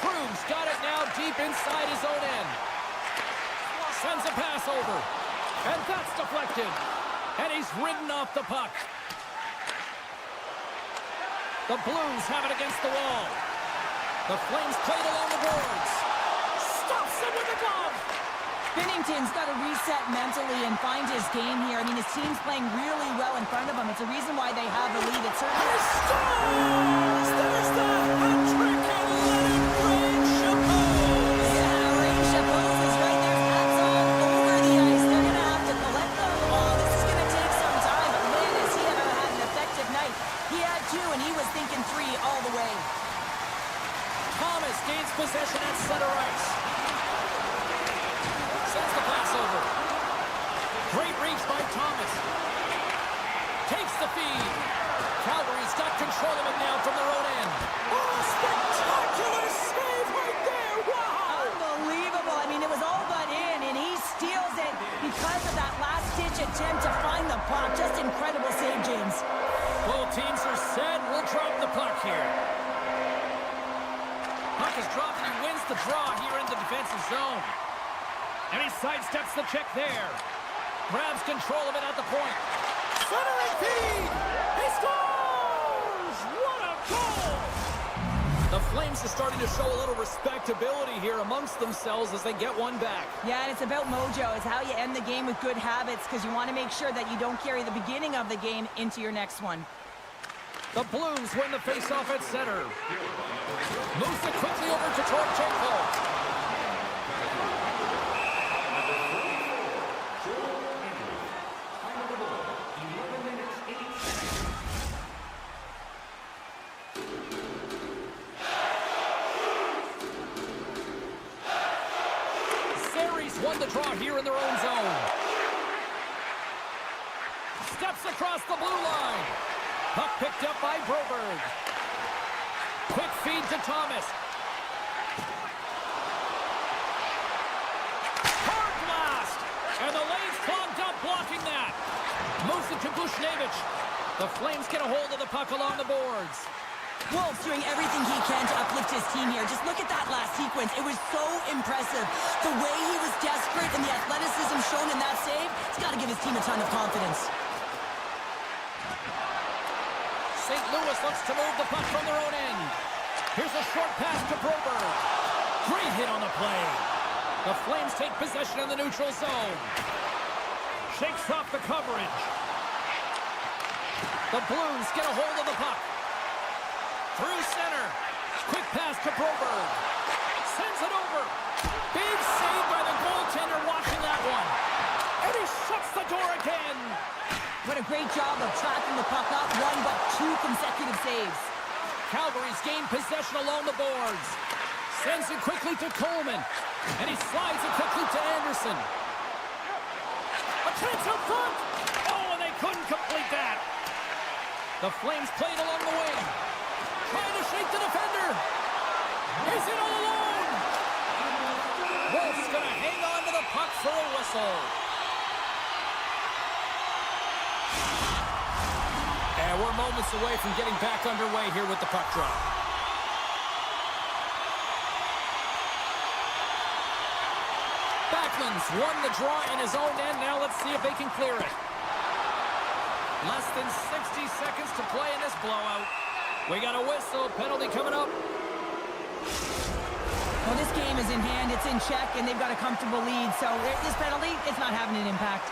Krug's got it now deep inside his own end. Sends a pass over. And that's deflected. And he's ridden off the puck. The Blues have it against the wall. The Flames played along the boards. Stops him with a glove. Binnington's got to reset mentally and find his game here. I mean, his team's playing really well in front of him. It's a reason why they have the lead. It's certainly... Scores! There's the hat-trick and let it rain, Chapeau! Yeah, Ray Chapeau's is right there. Hats on over the ice. They're going to have to collect the ball. This is going to take some time, but man, has he ever had an effective night. He had 2, and he was thinking 3 all the way. Thomas gains possession at center ice. Sends the pass over. Great reach by Thomas. Takes the feed. Calgary's got control of it now from their own end. Oh, spectacular save right there! Wow! Unbelievable. I mean, it was all but in, and he steals it because of that last-ditch attempt to find the puck. Just incredible save, James. Both teams are set. We'll drop the puck here. Puck is dropped and he wins the draw here in the defensive zone. And he sidesteps the check there. Grabs control of it at the point. Centering feed! He scores! What a goal! The Flames are starting to show a little respectability here amongst themselves as they get one back. Yeah, and it's about mojo. It's how you end the game with good habits because you want to make sure that you don't carry the beginning of the game into your next one. The Blues win the faceoff at center. Moves it quickly over to Torchenko. Series won the draw here in their own zone. Steps across the blue line. Puck picked up by Broberg. Quick feed to Thomas. Hard blast! And the lane's clogged up blocking that. Moves it to Bushnevich. The Flames get a hold of the puck along the boards. Wolf's doing everything he can to uplift his team here. Just look at that last sequence. It was so impressive. The way he was desperate and the athleticism shown in that save, it's got to give his team a ton of confidence. St. Louis looks to move the puck from their own end. Here's a short pass to Broberg. Great hit on the play. The Flames take possession in the neutral zone. Shakes off the coverage. The Blues get a hold of the puck. Through center. Quick pass to Broberg. Sends it over. Big save by the goaltender watching that one. And he shuts the door again. What a great job of tracking the puck up. 1 but 2 consecutive saves. Calgary's gained possession along the boards. Sends it quickly to Coleman. And he slides it quickly to Anderson. A chance up front. Oh, and they couldn't complete that. The Flames played along the wing. Trying to shake the defender. He's in all alone. Wolf's going to hang on to the puck for a whistle. And we're moments away from getting back underway here with the puck drop. Backlund's won the draw in his own end. Now let's see if they can clear it. Less than 60 seconds to play in this blowout. We got a whistle. Penalty coming up. Well, this game is in hand. It's in check, and they've got a comfortable lead. So this penalty, it's not having an impact.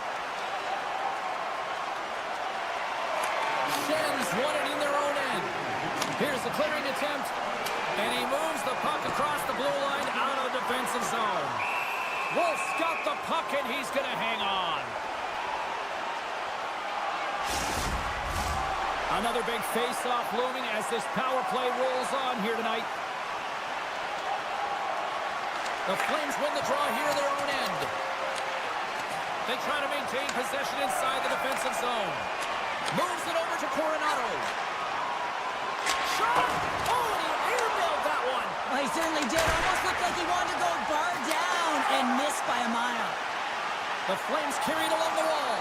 Shen's won it in their own end. Here's the clearing attempt. And he moves the puck across the blue line out of the defensive zone. Wolf's got the puck, and he's going to hang on. Another big face-off looming as this power play rolls on here tonight. The Flames win the draw here in their own end. They try to maintain possession inside the defensive zone. Moves it over to Coronado. Shot! Oh, and he airmailed that one. Well, he certainly did. Almost looked like he wanted to go bar down and miss by a mile. The Flames carried along the wall.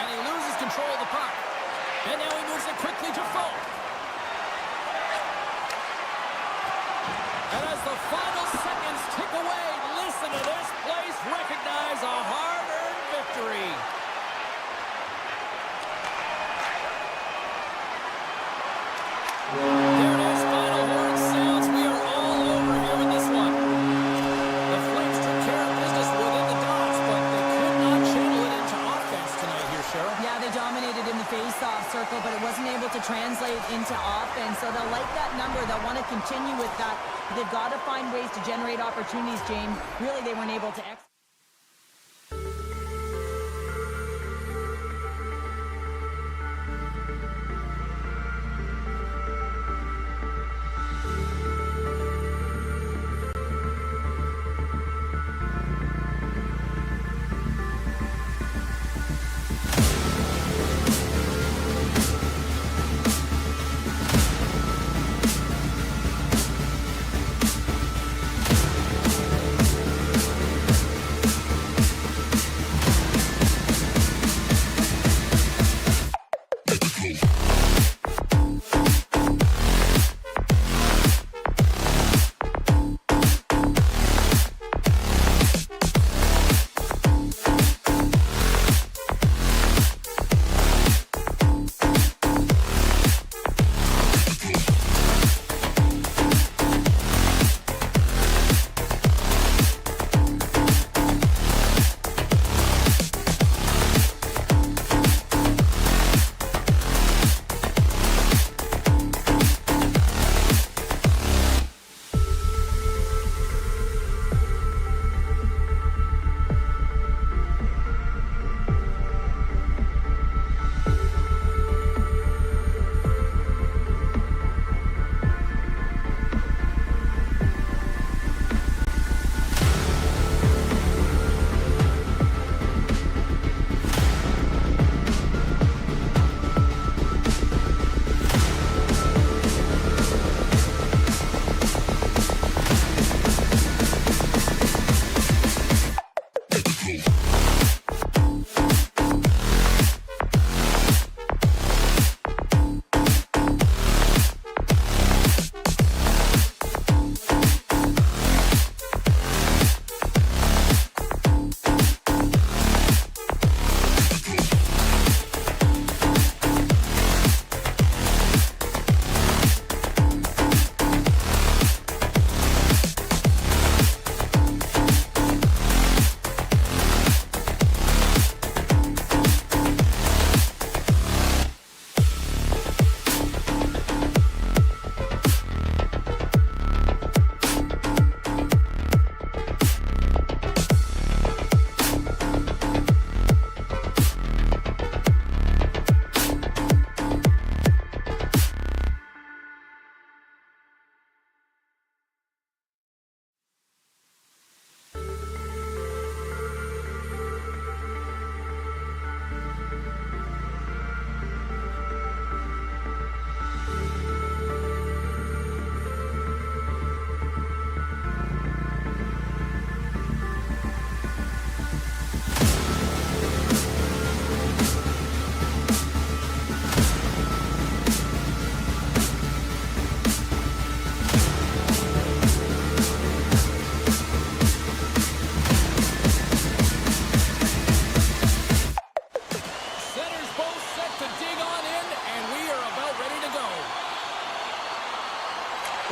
And he loses control of the puck. And now he moves it quickly to Falk. And as the final seconds tick away, listen to this place recognize a hard-earned victory. There it is, final horn sounds. We are all over here in this one. The Flames took care of business within the dots, but they could not channel it into offense tonight here, Cheryl. Yeah, they dominated in the face-off circle, but it wasn't able to translate into offense. So they'll like that number. They'll want to continue with that. They've got to find ways to generate opportunities, James. Really, they weren't able to execute.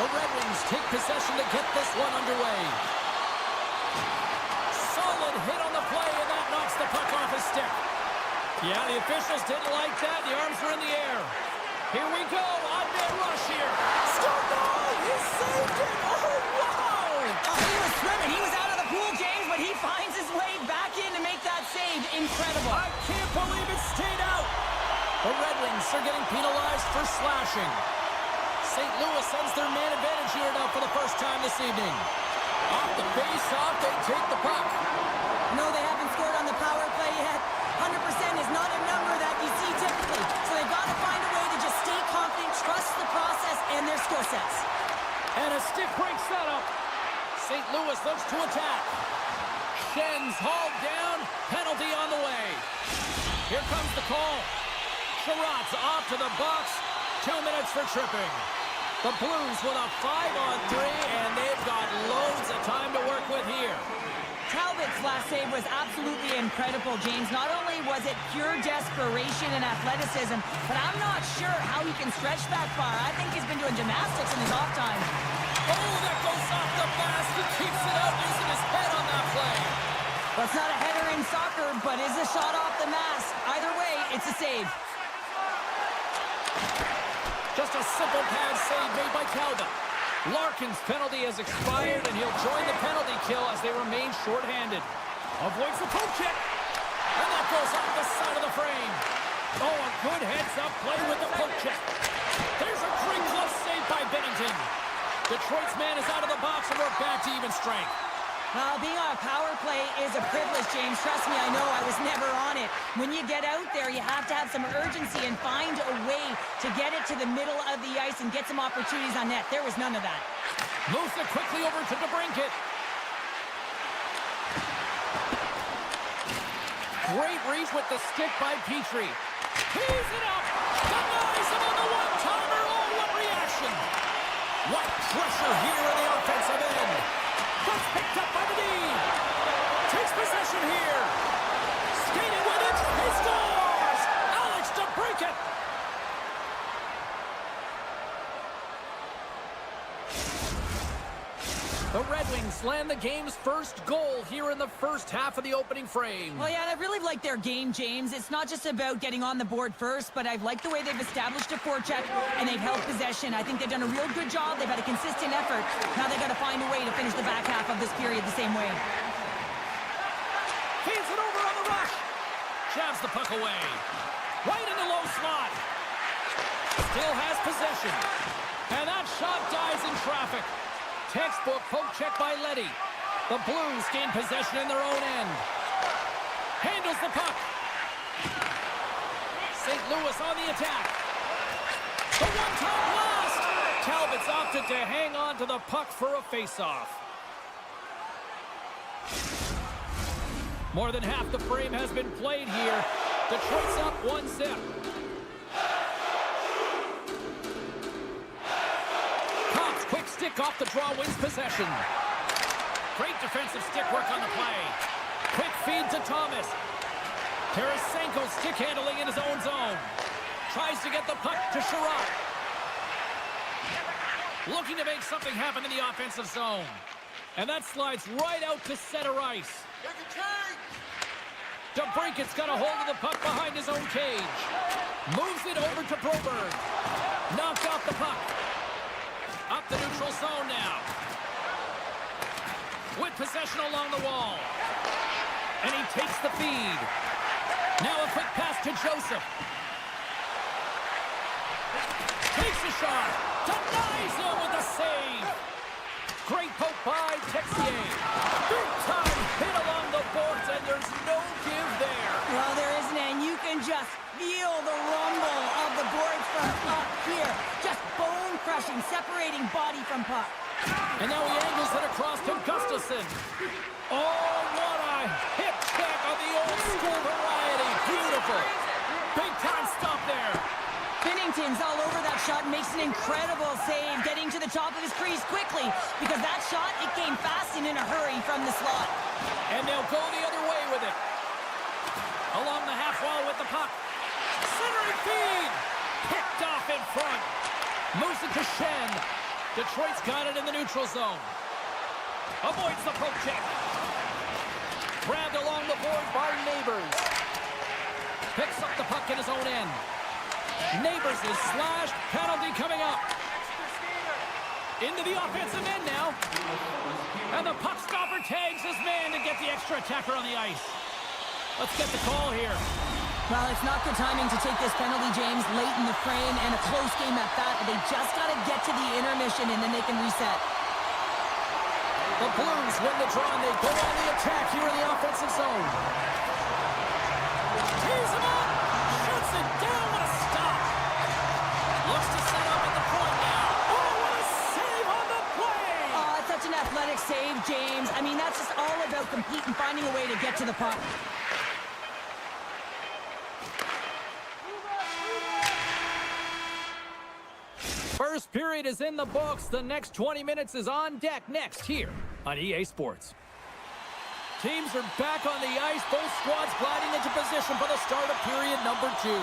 The Red Wings take possession to get this one underway. Solid hit on the play, and that knocks the puck off his stick. Yeah, the officials didn't like that. The arms were in the air. Here we go. On-man rush here. Score goal! He saved it! Oh, wow! Oh, he was swimming. He was out of the pool, James, but he finds his way back in to make that save. Incredible. I can't believe it stayed out. The Red Wings are getting penalized for slashing. St. Louis sends their man advantage here now for the first time this evening. Off the face-off, they take the puck. No, they haven't scored on the power play yet. 100% is not a number that you see typically. So they've got to find a way to just stay confident, trust the process and their skill sets. And a stick breaks that up. St. Louis looks to attack. Schen's hauled down. Penalty on the way. Here comes the call. Sherratt's off to the box. 2 minutes for tripping. The Blues with a 5-on-3, and they've got loads of time to work with here. Talbot's last save was absolutely incredible, James. Not only was it pure desperation and athleticism, but I'm not sure how he can stretch that far. I think he's been doing gymnastics in his off time. Oh, that goes off the mask. He keeps it out using his head on that play. Well, it's not a header in soccer, but is a shot off the mask. Either way, it's a save. Just a simple pad save made by Talbot. Larkin's penalty has expired, and he'll join the penalty kill as they remain shorthanded. Avoids the poke check, and that goes off the side of the frame. Oh, a good heads-up play with the poke check. There's a great glove save by Bennington. Detroit's man is out of the box, and we're back to even strength. Well, being on a power play is a privilege, James. Trust me, I know. I was never on it. When you get out there, you have to have some urgency and find a way to get it to the middle of the ice and get some opportunities on net. There was none of that. Moves it quickly over to DeBrincat. Great reach with the stick by Petrie. Tees it up. Denies him on the one-timer. Oh, what reaction. What pressure here in the offensive end. That's picked up by the D. Takes possession here. Skating with it. He scores. Alex DeBrincat. The Red Wings land the game's first goal here in the first half of the opening frame. Well, yeah, I really like their game, James. It's not just about getting on the board first, but I've liked the way they've established a forecheck and they've held possession. I think they've done a real good job. They've had a consistent effort. Now they've got to find a way to finish the back half of this period the same way. Feeds it over on the rush. Jabs the puck away. Right in the low slot. Still has possession. And that shot dies in traffic. Textbook poke check by Leddy. The Blues gain possession in their own end. Handles the puck. St. Louis on the attack. The one-time blast. Talbot's opted to hang on to the puck for a face-off. More than half the frame has been played here. Detroit's up 1-0. Quick stick off the draw wins possession. Great defensive stick work on the play. Quick feed to Thomas. Tarasenko stick handling in his own zone. Tries to get the puck to Sherrod. Looking to make something happen in the offensive zone. And that slides right out to center ice. DeBrincat's got a hold of the puck behind his own cage. Moves it over to Broberg. Knocked off the puck. Up the neutral zone now. With possession along the wall. And he takes the feed. Now a quick pass to Joseph. Takes a shot. Denies him with a save. Great poke by Texier. Big time hit along the boards, and there's no give there. Well, there isn't, and you can just feel the rumble of the boards from up here. Just bone-crushing, separating body from puck. And now he angles it across to Gustafsson. Oh, what a hip check of the old-school variety. Beautiful. Big-time stop there. Binnington's all over that shot, makes an incredible save, getting to the top of his crease quickly, because that shot, it came fast and in a hurry from the slot. And they'll go the other way with it. Along the half wall with the puck. Centering feed. Picked off in front. Moves it to Shen. Detroit's got it in the neutral zone. Avoids the poke check. Grabbed along the board by Neighbors. Picks up the puck in his own end. Neighbors is slashed. Penalty coming up. Into the offensive end now. And the puck stopper tags his man to get the extra attacker on the ice. Let's get the call here. Well, it's not good timing to take this penalty, James, late in the frame, and a close game at that. They just got to get to the intermission, and then they can reset. The Blues win the draw, and they go on the attack here in the offensive zone. Tees him up. Shoots it down. What a stop. Looks to set up at the point now. Oh, what a save on the play. Oh, it's such an athletic save, James. I mean, that's just all about competing, finding a way to get to the puck. First period is in the books. The next 20 minutes is on deck next here on EA Sports. Teams are back on the ice. Both squads gliding into position for the start of period number 2.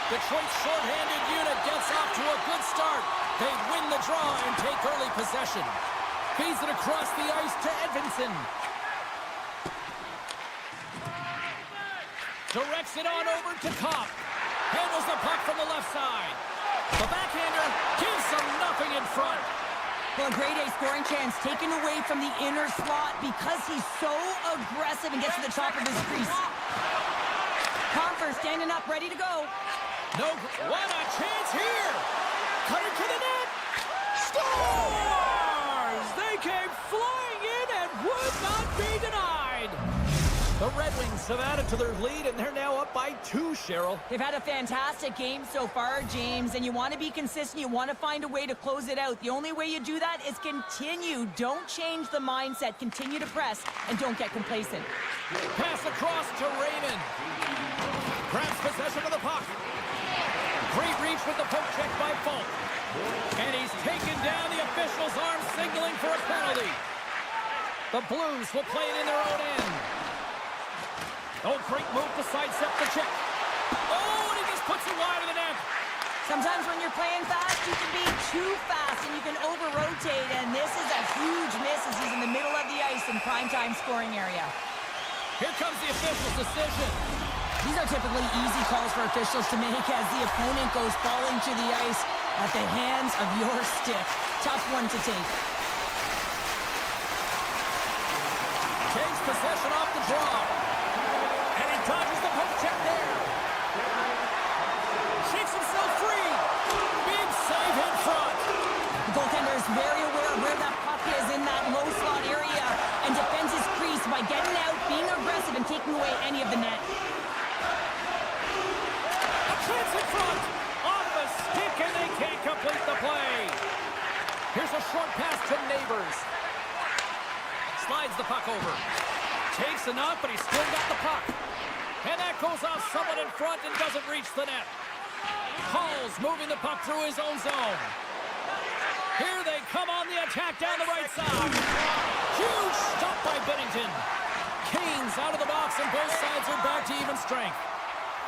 Detroit's shorthanded unit gets off to a good start. They win the draw and take early possession. Feeds it across the ice to Edvinsson. Directs it on over to Kopp. Handles the puck from the left side. The backhander gives them nothing in front. Well, a grade A scoring chance taken away from the inner slot because he's so aggressive and gets to the top of his crease. Compher standing up, ready to go. No, what a chance here! Cutter to the net! Scores! They came flying in and would not be denied. The Red Wings have added to their lead, and they're now up by 2, Cheryl. They've had a fantastic game so far, James, and you want to be consistent. You want to find a way to close it out. The only way you do that is continue. Don't change the mindset. Continue to press, and don't get complacent. Pass across to Raymond. Grabs possession of the puck. Great reach with the poke check by Falk. And he's taken down. The official's arm signaling for a penalty. The Blues will play it in their own end. Oh, great move to sidestep the check. Oh, and he just puts it wide of the net. Sometimes when you're playing fast, you can be too fast and you can over-rotate, and this is a huge miss as he's in the middle of the ice in primetime scoring area. Here comes the official's decision. These are typically easy calls for officials to make as the opponent goes falling to the ice at the hands of your stick. Tough one to take. Takes possession off the draw. And he dodges the poke check there. Shakes himself free. Big save in front. The goaltender is very aware of where that puck is in that low slot area and defends his crease by getting out, being aggressive, and taking away any of the net. A chance in front. Off the stick, and they can't complete the play. Here's a short pass to Neighbors. Slides the puck over. Takes a knock, but he's still got the puck. And that goes off someone in front and doesn't reach the net. Hall's moving the puck through his own zone. Here they come on the attack down the right side. Huge stop by Bennington. Kane's out of the box, and both sides are back to even strength.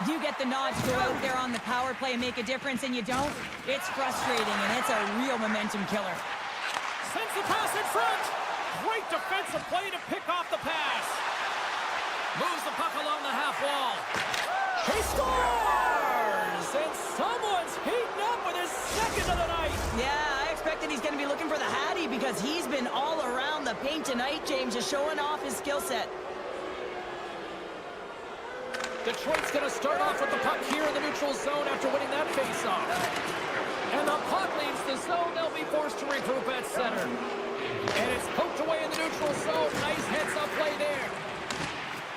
You get the nod to go out there on the power play and make a difference, and you don't. It's frustrating, and it's a real momentum killer. Sends the pass in front. Great defensive play to pick off the pass. Moves the puck along the half wall. He scores! And someone's heating up with his second of the night. Yeah, I expected he's going to be looking for the Hattie because he's been all around the paint tonight, James, just showing off his skill set. Detroit's going to start off with the puck here in the neutral zone after winning that faceoff. And the puck leaves the zone. They'll be forced to regroup at center. And it's poked away in the neutral zone. Nice heads-up play there.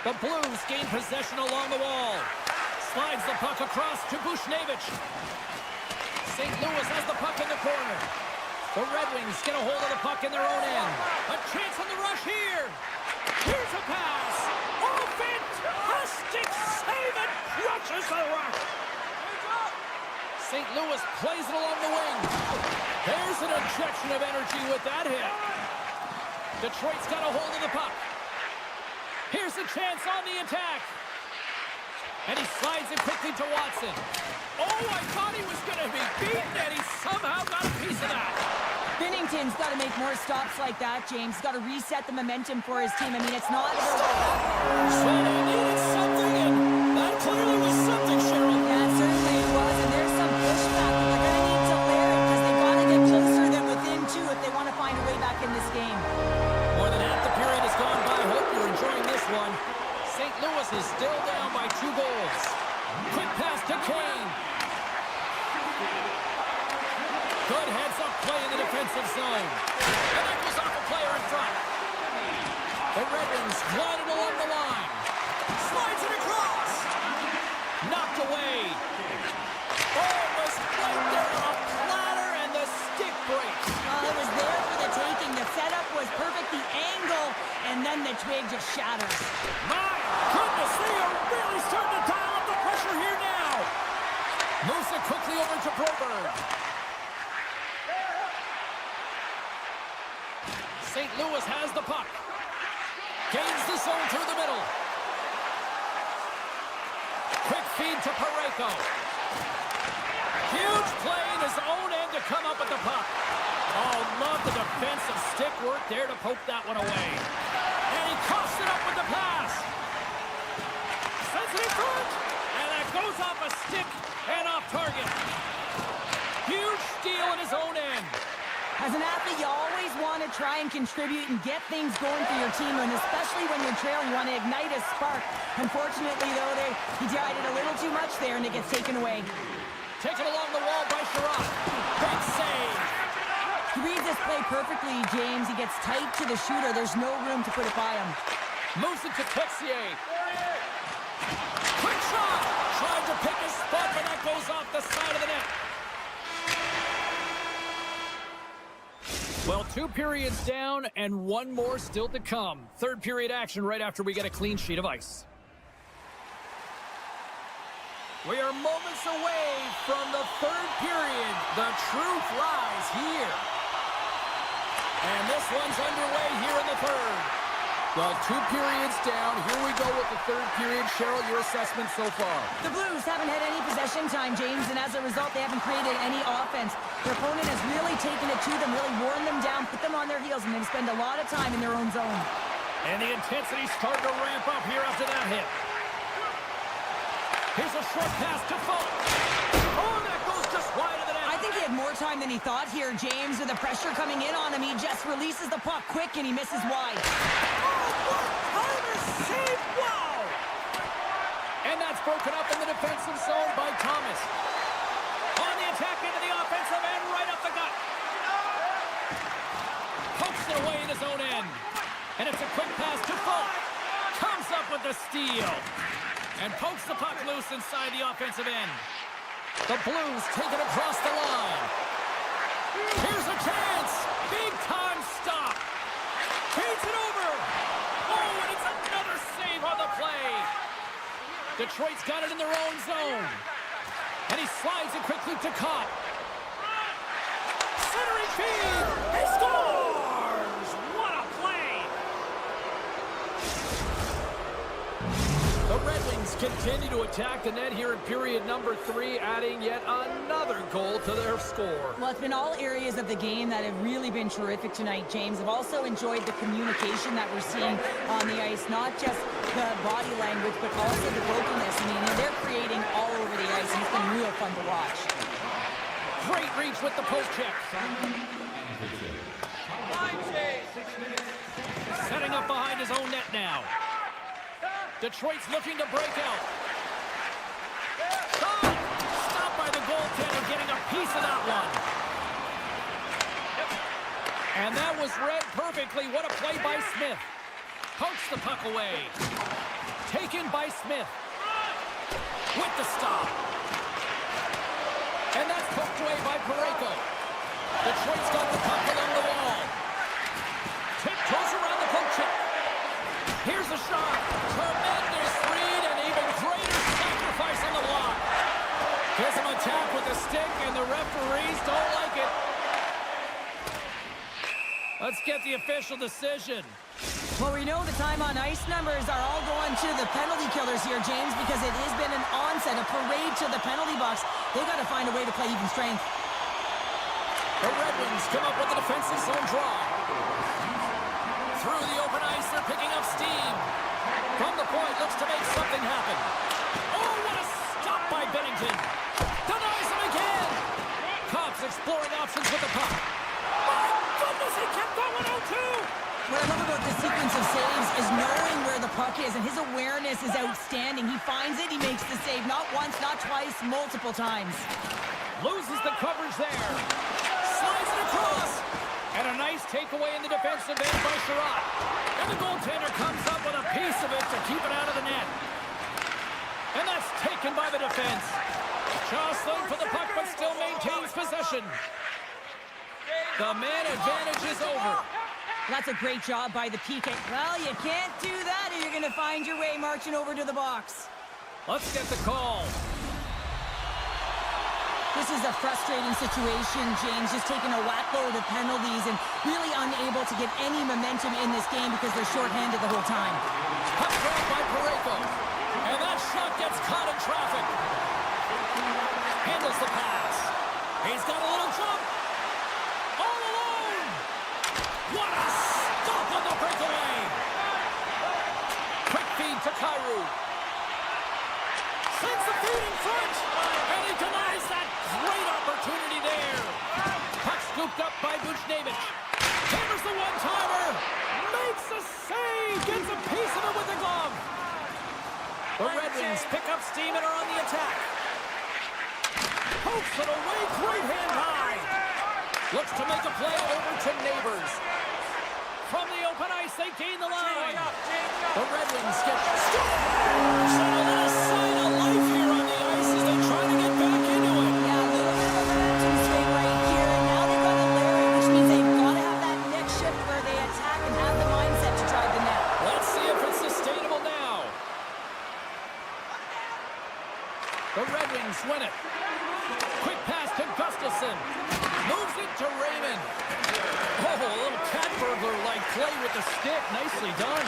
The Blues gain possession along the wall. Slides the puck across to Bushnevich. St. Louis has the puck in the corner. The Red Wings get a hold of the puck in their own end. A chance on the rush here. Here's a pass. Oh, fantastic save and crushes the rush. St. Louis plays it along the wing. There's an injection of energy with that hit. Detroit's got a hold of the puck. Here's a chance on the attack. And he slides it quickly to Watson. Oh, I thought he was going to be beaten, and he somehow got a piece of that. Binnington's got to make more stops like that, James. He's got to reset the momentum for his team. I mean, it's not about that. So they needed something, and that clearly was something, Cheryl. Yeah, it certainly was, and there's some pushback that they're going to need to layer it because they've got to get closer than within two if they want to find a way back in this game. More than half the period has gone by. Hope you're enjoying this one. St. Louis is still down by 2 goals. Quick pass to Kane. Good heads-up play in the defensive zone. And that goes off a player in front. The Red Wings glided along the line. Slides it across. Knocked away. Oh, it was right there on a platter, and the stick breaks. It was there for the taking. The setup was perfect, the angle, and then the twig just shatters. My goodness, they are really starting to dial up the pressure here now. Moves it quickly over to to Broberg. St. Louis has the puck. Gains the zone through the middle. Quick feed to Parayko. Huge play in his own end to come up with the puck. Oh, love the defensive stick work there to poke that one away. And he coughs it up with the pass. Sends it in front. And that goes off a stick and off target. Huge steal in his own end. As an athlete, you always want to try and contribute and get things going for your team, and especially when you're trailing, you want to ignite a spark. Unfortunately, though, he tried it a little too much there, and it gets taken away. Taken along the wall by Sherratt. Big save. He reads this play perfectly, James. He gets tight to the shooter. There's no room to put it by him. Moves it to Texier. Quick shot. Tried to pick his spot, but that goes off the side of the net. Well, 2 periods down and 1 more still to come. Third period action right after we get a clean sheet of ice. We are moments away from the third period. The truth lies here. And this one's underway here in the third. Well, 2 periods down. Here we go with the third period. Cheryl, your assessment so far? The Blues haven't had any possession time, James, and as a result, they haven't created any offense. Their opponent has really taken it to them, really worn them down, put them on their heels, and they spend a lot of time in their own zone. And the intensity's starting to ramp up here after that hit. Here's a short pass to Folk. Oh, that goes just wide of the net. I think he had more time than he thought here, James. With the pressure coming in on him, he just releases the puck quick, and he misses wide. Save! Wow! And that's broken up in the defensive zone by Thomas. On the attack into the offensive end, right up the gut. Pokes it away in his own end. And it's a quick pass to Folk. Comes up with the steal. And pokes the puck loose inside the offensive end. The Blues take it across the line. Here's a chance. Big time stop. Feeds it over. Oh, and it's another save on the play. Detroit's got it in their own zone. And he slides it quickly to Kopp. Centering feed. He scores! What a play! The Red Wings continue to attack the net here in period number 3, adding yet another goal to their score. Well, it's been all areas of the game that have really been terrific tonight, James. I've also enjoyed the communication that we're seeing on the ice, not just the body language, but also the vocalness. I mean, they're creating all over the ice, and it's been real fun to watch. Great reach with the post check. Setting up behind his own net now. Detroit's looking to break out. Stopped by the goaltender, getting a piece of that one. And that was read perfectly. What a play by Smith. Pokes the puck away. Taken by Smith. With the stop. And that's poked away by Parayko. Detroit's got the puck along the wall. Tiptoes around the poke check. Here's a shot. Tremendous read and even greater sacrifice on the block. Gives him a tap with the stick, and the referees don't like it. Let's get the official decision. Well, we know the time on ice numbers are all going to the penalty killers here, James, because it has been an onset, a parade to the penalty box. They've got to find a way to play even strength. The Red Wings come up with the defensive zone draw. Through the open ice, they're picking up steam. From the point, looks to make something happen. Oh, what a stop by Bennington. Denies him again. Cobb's exploring options with the puck. My goodness, he kept that one out too. What I love about this sequence of saves is knowing where the puck is, and his awareness is outstanding. He finds it, he makes the save, not once, not twice, multiple times. Loses the coverage there. Slides it across. And a nice takeaway in the defensive end by Sherratt. And the goaltender comes up with a piece of it to keep it out of the net. And that's taken by the defense. Jostling for the puck, but still maintains possession. The man advantage is over. That's a great job by the PK. Well, you can't do that or you're going to find your way marching over to the box. Let's get the call. This is a frustrating situation, James, just taking a whack load of penalties and really unable to get any momentum in this game because they're shorthanded the whole time. Puck grabbed by Pareko. And that shot gets caught in traffic. Handles the pass. He's got a little jump. All alone. What a stop on the breakaway. Quick feed to Kyrou. Sends the feed in front. And he denies that great opportunity there. Puck scooped up by Buchnevich. Hammers the one-timer. Makes a save. Gets a piece of it with the glove. The Red Wings pick up steam and are on the attack. Pokes it away. Great hand high. Looks to make a play over to Neighbors. From the open ice, they gain the line. The Red Wings get scores. And a little sign of life here on the ice as they try to get back into it. Yeah, a little bit of a momentum swing right here, and now they've got a Larry, which means they've got to have that next shift where they attack and have the mindset to drive the net. Let's see if it's sustainable now. The Red Wings win it. Quick pass to Gustafsson. Moves it to Raymond. Oh, a little cat burglar-like play with the stick. Nicely done.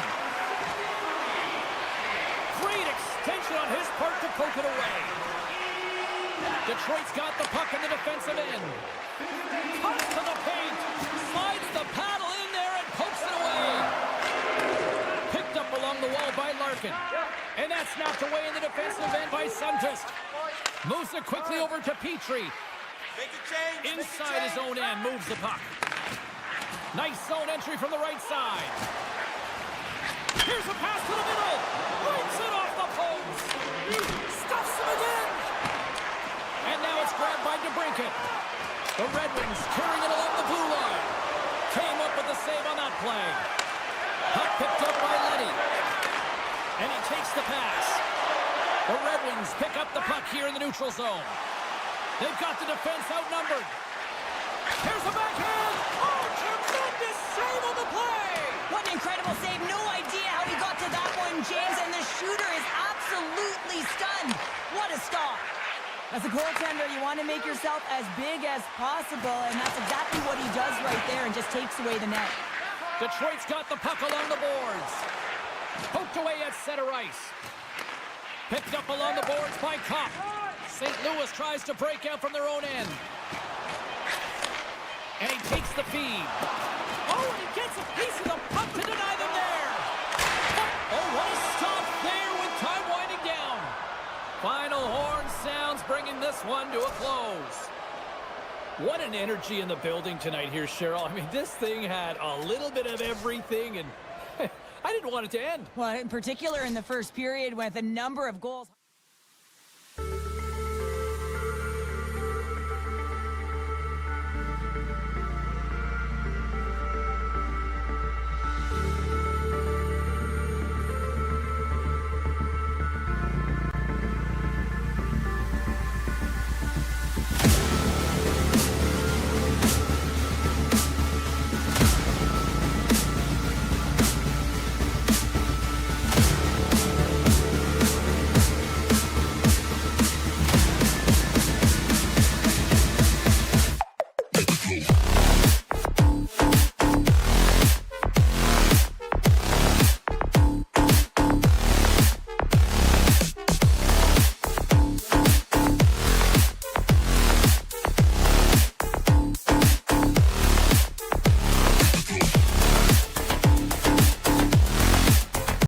Great extension on his part to poke it away. Detroit's got the puck in the defensive end. Cuts to the paint. Slides the paddle in there and pokes it away. Picked up along the wall by Larkin. And that's snapped away in the defensive end by Sundqvist. Moves it quickly over to Petrie. Inside his own end, moves the puck. Nice zone entry from the right side. Here's a pass to the middle. Breaks it off the post. Stuffs him again. And now it's grabbed by DeBrincat. The Red Wings carrying it along the blue line. Came up with the save on that play. Puck picked up by Leddy. And he takes the pass. The Red Wings pick up the puck here in the neutral zone. They've got the defense outnumbered. Here's a backhand. Oh, tremendous save on the play. What an incredible save. No idea how he got to that one, James, and the shooter is absolutely stunned. What a stop. As a goaltender, you want to make yourself as big as possible, and that's exactly what he does right there and just takes away the net. Detroit's got the puck along the boards. Poked away at center ice. Picked up along the boards by Kopp. St. Louis tries to break out from their own end. And he takes the feed. Oh, and he gets a piece of the puck to deny them there. Oh, what a stop there with time winding down. Final horn sounds, bringing this one to a close. What an energy in the building tonight here, Cheryl. I mean, this thing had a little bit of everything, and I didn't want it to end. Well, in particular in the first period with a number of goals.